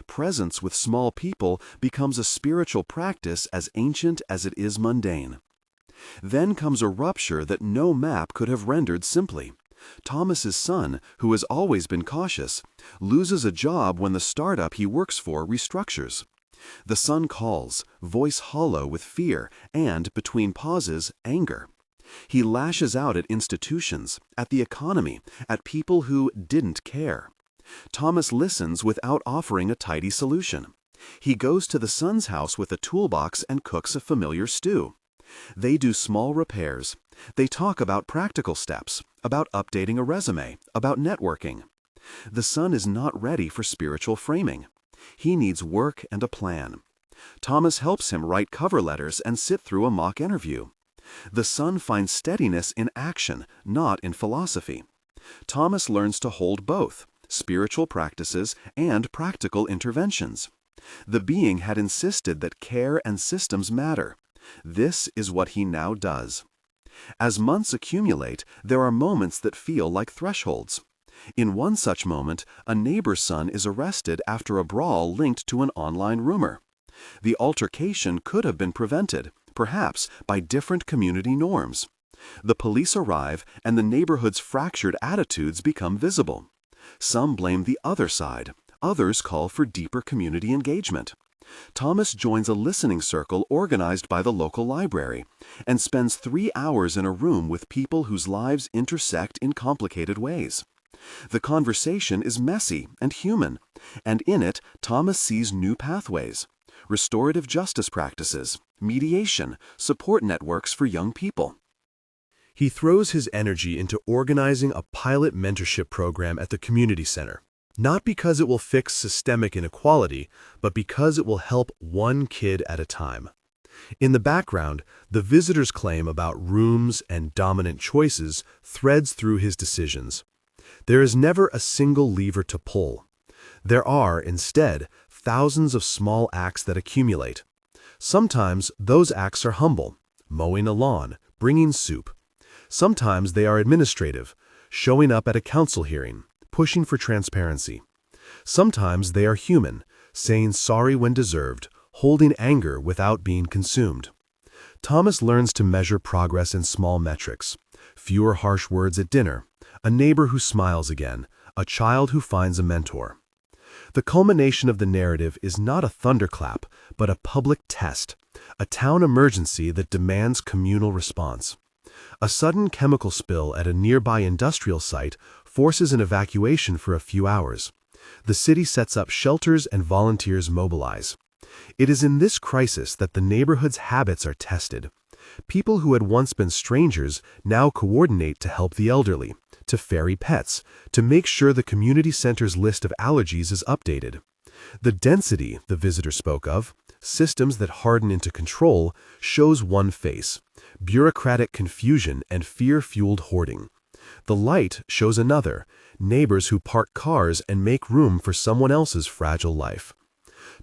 Presence with small people becomes a spiritual practice as ancient as it is mundane. Then comes a rupture that no map could have rendered simply. Thomas's son, who has always been cautious, loses a job when the startup he works for restructures. The son calls, voice hollow with fear and, between pauses, anger. He lashes out at institutions, at the economy, at people who didn't care. Thomas listens without offering a tidy solution. He goes to the son's house with a toolbox and cooks a familiar stew. They do small repairs. They talk about practical steps, about updating a resume, about networking. The son is not ready for spiritual framing. He needs work and a plan. Thomas helps him write cover letters and sit through a mock interview. The son finds steadiness in action, not in philosophy. Thomas learns to hold both, spiritual practices and practical interventions. The being had insisted that care and systems matter. This is what he now does. As months accumulate, there are moments that feel like thresholds. In one such moment, a neighbor's son is arrested after a brawl linked to an online rumor. The altercation could have been prevented, perhaps by different community norms. The police arrive, and the neighborhood's fractured attitudes become visible. Some blame the other side. Others call for deeper community engagement. Thomas joins a listening circle organized by the local library and spends 3 hours in a room with people whose lives intersect in complicated ways. The conversation is messy and human, and in it, Thomas sees new pathways: restorative justice practices, mediation, support networks for young people. He throws his energy into organizing a pilot mentorship program at the community center, not because it will fix systemic inequality, but because it will help one kid at a time. In the background, the visitor's claim about rooms and dominant choices threads through his decisions. There is never a single lever to pull. There are, instead, thousands of small acts that accumulate. Sometimes those acts are humble, mowing a lawn, bringing soup. Sometimes they are administrative, showing up at a council hearing, pushing for transparency. Sometimes they are human, saying sorry when deserved, holding anger without being consumed. Thomas learns to measure progress in small metrics: fewer harsh words at dinner, a neighbor who smiles again, a child who finds a mentor. The culmination of the narrative is not a thunderclap, but a public test, a town emergency that demands communal response. A sudden chemical spill at a nearby industrial site forces an evacuation for a few hours. The city sets up shelters and volunteers mobilize. It is in this crisis that the neighborhood's habits are tested. People who had once been strangers now coordinate to help the elderly, to ferry pets, to make sure the community center's list of allergies is updated. The density the visitor spoke of, systems that harden into control, shows one face: bureaucratic confusion and fear-fueled hoarding. The light shows another: neighbors who park cars and make room for someone else's fragile life.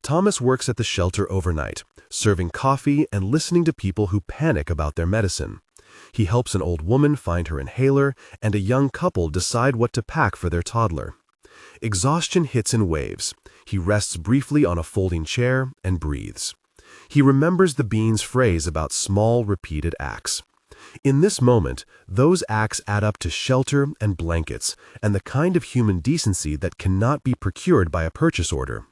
Thomas works at the shelter overnight, serving coffee and listening to people who panic about their medicine. He helps an old woman find her inhaler and a young couple decide what to pack for their toddler. Exhaustion hits in waves. He rests briefly on a folding chair and breathes. He remembers the being's phrase about small, repeated acts. In this moment, those acts add up to shelter and blankets and the kind of human decency that cannot be procured by a purchase order.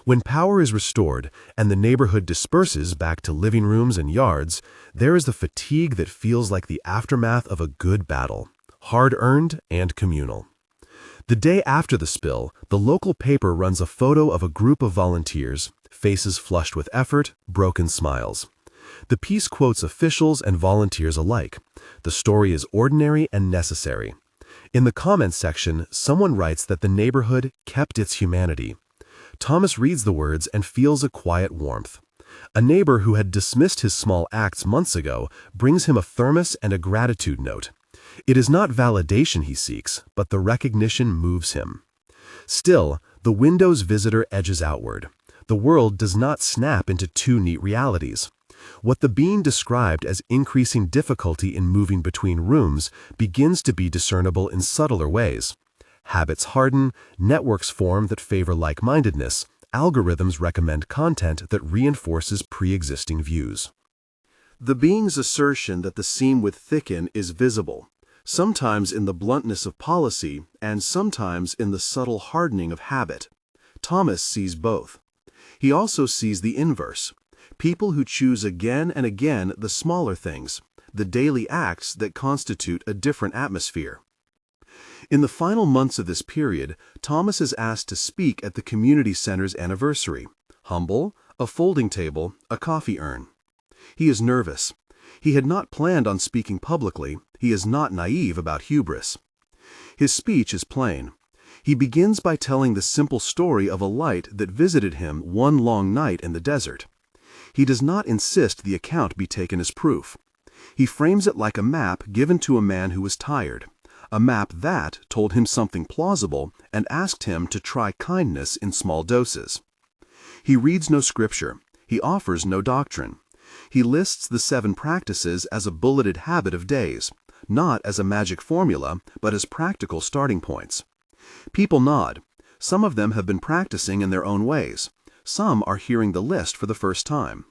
When power is restored and the neighborhood disperses back to living rooms and yards, there is the fatigue that feels like the aftermath of a good battle, hard-earned and communal. The day after the spill, the local paper runs a photo of a group of volunteers, faces flushed with effort, broken smiles. The piece quotes officials and volunteers alike. The story is ordinary and necessary. In the comments section, someone writes that the neighborhood kept its humanity. Thomas reads the words and feels a quiet warmth. A neighbor who had dismissed his small acts months ago brings him a thermos and a gratitude note. It is not validation he seeks, but the recognition moves him. Still, the window's visitor edges outward. The world does not snap into two neat realities. What the being described as increasing difficulty in moving between rooms begins to be discernible in subtler ways. Habits harden, networks form that favor like-mindedness, algorithms recommend content that reinforces pre-existing views. The being's assertion that the seam would thicken is visible, sometimes in the bluntness of policy and sometimes in the subtle hardening of habit. Thomas sees both. He also sees the inverse: people who choose again and again the smaller things, the daily acts that constitute a different atmosphere. In the final months of this period, Thomas is asked to speak at the community center's anniversary. Humble, a folding table, a coffee urn. He is nervous. He had not planned on speaking publicly. He is not naive about hubris. His speech is plain. He begins by telling the simple story of a light that visited him one long night in the desert. He does not insist the account be taken as proof. He frames it like a map given to a man who was tired. A map that told him something plausible and asked him to try kindness in small doses. He reads no scripture. He offers no doctrine. He lists the 7 practices as a bulleted habit of days, not as a magic formula, but as practical starting points. People nod. Some of them have been practicing in their own ways. Some are hearing the list for the first time.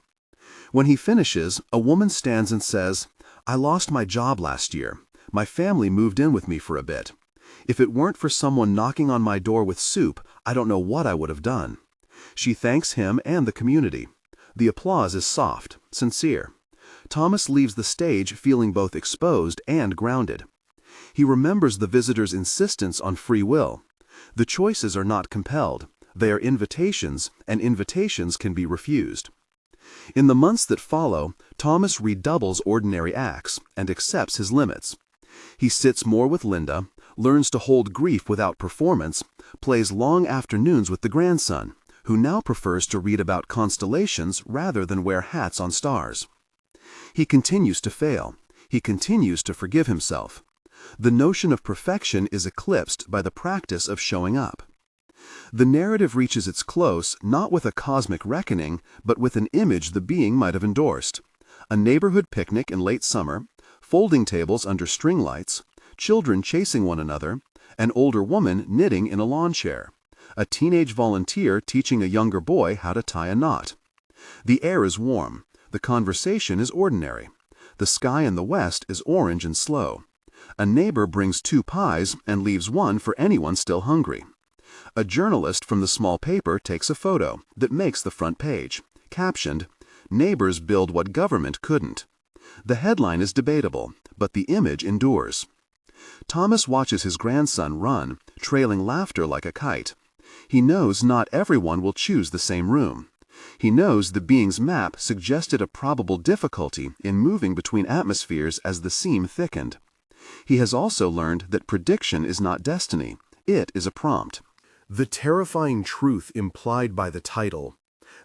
When he finishes, a woman stands and says, "I lost my job last year. My family moved in with me for a bit. If it weren't for someone knocking on my door with soup, I don't know what I would have done." She thanks him and the community. The applause is soft, sincere. Thomas leaves the stage feeling both exposed and grounded. He remembers the visitor's insistence on free will. The choices are not compelled. They are invitations, and invitations can be refused. In the months that follow, Thomas redoubles ordinary acts and accepts his limits. He sits more with Linda, learns to hold grief without performance, plays long afternoons with the grandson, who now prefers to read about constellations rather than wear hats on stars. He continues to fail. He continues to forgive himself. The notion of perfection is eclipsed by the practice of showing up. The narrative reaches its close not with a cosmic reckoning, but with an image the being might have endorsed: a neighborhood picnic in late summer, folding tables under string lights, children chasing one another, an older woman knitting in a lawn chair, a teenage volunteer teaching a younger boy how to tie a knot. The air is warm. The conversation is ordinary. The sky in the west is orange and slow. A neighbor brings 2 pies and leaves one for anyone still hungry. A journalist from the small paper takes a photo that makes the front page, captioned, "Neighbors build what government couldn't." The headline is debatable, but the image endures. Thomas watches his grandson run, trailing laughter like a kite. He knows not everyone will choose the same room. He knows the being's map suggested a probable difficulty in moving between atmospheres as the seam thickened. He has also learned that prediction is not destiny. It is a prompt. The terrifying truth implied by the title,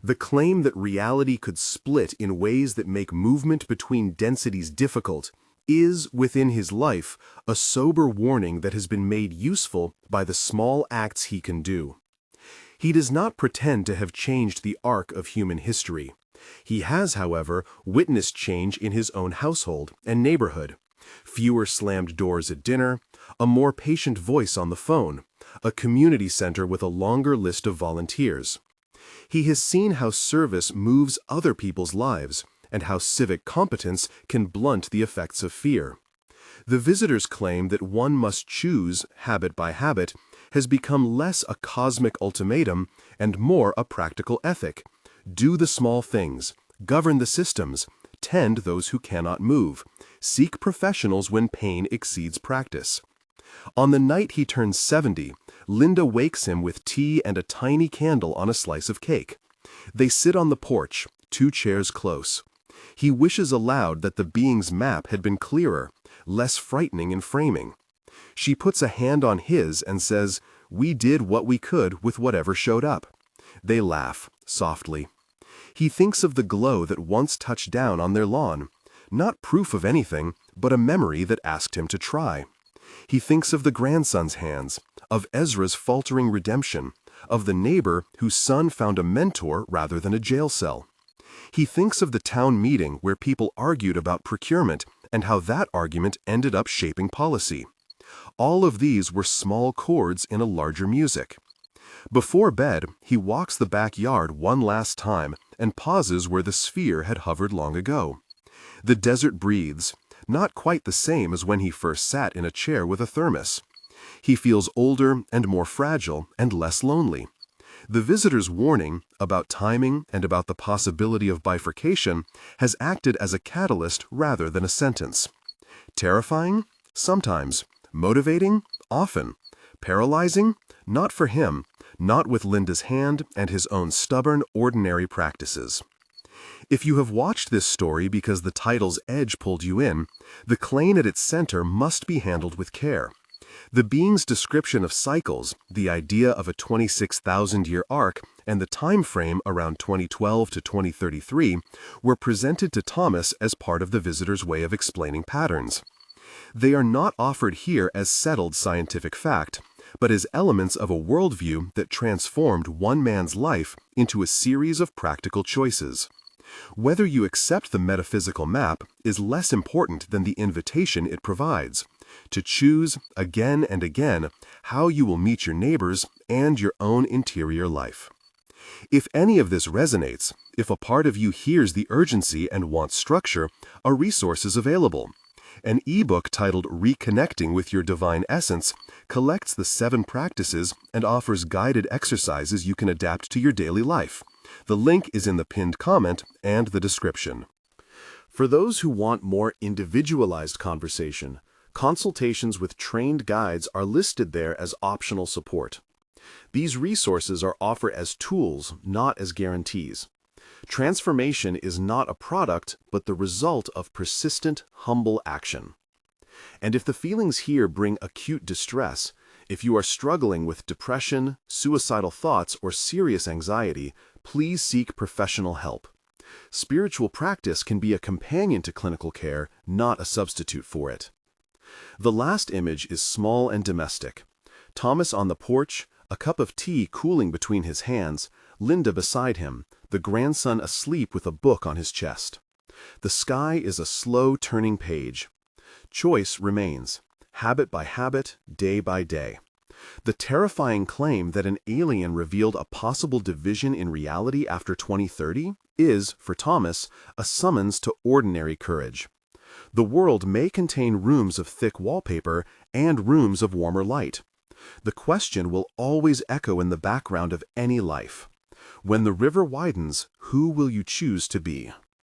The claim that reality could split in ways that make movement between densities difficult is, within his life, a sober warning that has been made useful by the small acts he can do. He does not pretend to have changed the arc of human history. He has, however, witnessed change in his own household and neighborhood. Fewer slammed doors at dinner, a more patient voice on the phone, a community center with a longer list of volunteers. He has seen how service moves other people's lives and how civic competence can blunt the effects of fear. The visitor's claim that one must choose, habit by habit, has become less a cosmic ultimatum and more a practical ethic. Do the small things, govern the systems, tend those who cannot move, seek professionals when pain exceeds practice. On the night he turns 70, Linda wakes him with tea and a tiny candle on a slice of cake. They sit on the porch, 2 chairs close. He wishes aloud that the being's map had been clearer, less frightening in framing. She puts a hand on his and says, "We did what we could with whatever showed up." They laugh, softly. He thinks of the glow that once touched down on their lawn, not proof of anything, but a memory that asked him to try. He thinks of the grandson's hands, of Ezra's faltering redemption, of the neighbor whose son found a mentor rather than a jail cell. He thinks of the town meeting where people argued about procurement and how that argument ended up shaping policy. All of these were small chords in a larger music. Before bed, he walks the backyard one last time and pauses where the sphere had hovered long ago. The desert breathes, not quite the same as when he first sat in a chair with a thermos. He feels older and more fragile and less lonely. The visitor's warning about timing and about the possibility of bifurcation has acted as a catalyst rather than a sentence. Terrifying? Sometimes. Motivating? Often. Paralyzing? Not for him, not with Linda's hand and his own stubborn, ordinary practices. If you have watched this story because the title's edge pulled you in, the claim at its center must be handled with care. The being's description of cycles, the idea of a 26,000-year arc, and the time frame around 2012 to 2033 were presented to Thomas as part of the visitor's way of explaining patterns. They are not offered here as settled scientific fact, but as elements of a worldview that transformed one man's life into a series of practical choices. Whether you accept the metaphysical map is less important than the invitation it provides, to choose, again and again, how you will meet your neighbors and your own interior life. If any of this resonates, if a part of you hears the urgency and wants structure, a resource is available. An ebook titled Reconnecting with Your Divine Essence collects the 7 practices and offers guided exercises you can adapt to your daily life. The link is in the pinned comment and the description. For those who want more individualized conversation, consultations with trained guides are listed there as optional support. These resources are offered as tools, not as guarantees. Transformation is not a product, but the result of persistent, humble action. And if the feelings here bring acute distress, if you are struggling with depression, suicidal thoughts, or serious anxiety, please seek professional help. Spiritual practice can be a companion to clinical care, not a substitute for it. The last image is small and domestic. Thomas on the porch, a cup of tea cooling between his hands, Linda beside him, the grandson asleep with a book on his chest. The sky is a slow turning page. Choice remains, habit by habit, day by day. The terrifying claim that an alien revealed a possible division in reality after 2030 is, for Thomas, a summons to ordinary courage. The world may contain rooms of thick wallpaper and rooms of warmer light. The question will always echo in the background of any life. When the river widens, who will you choose to be?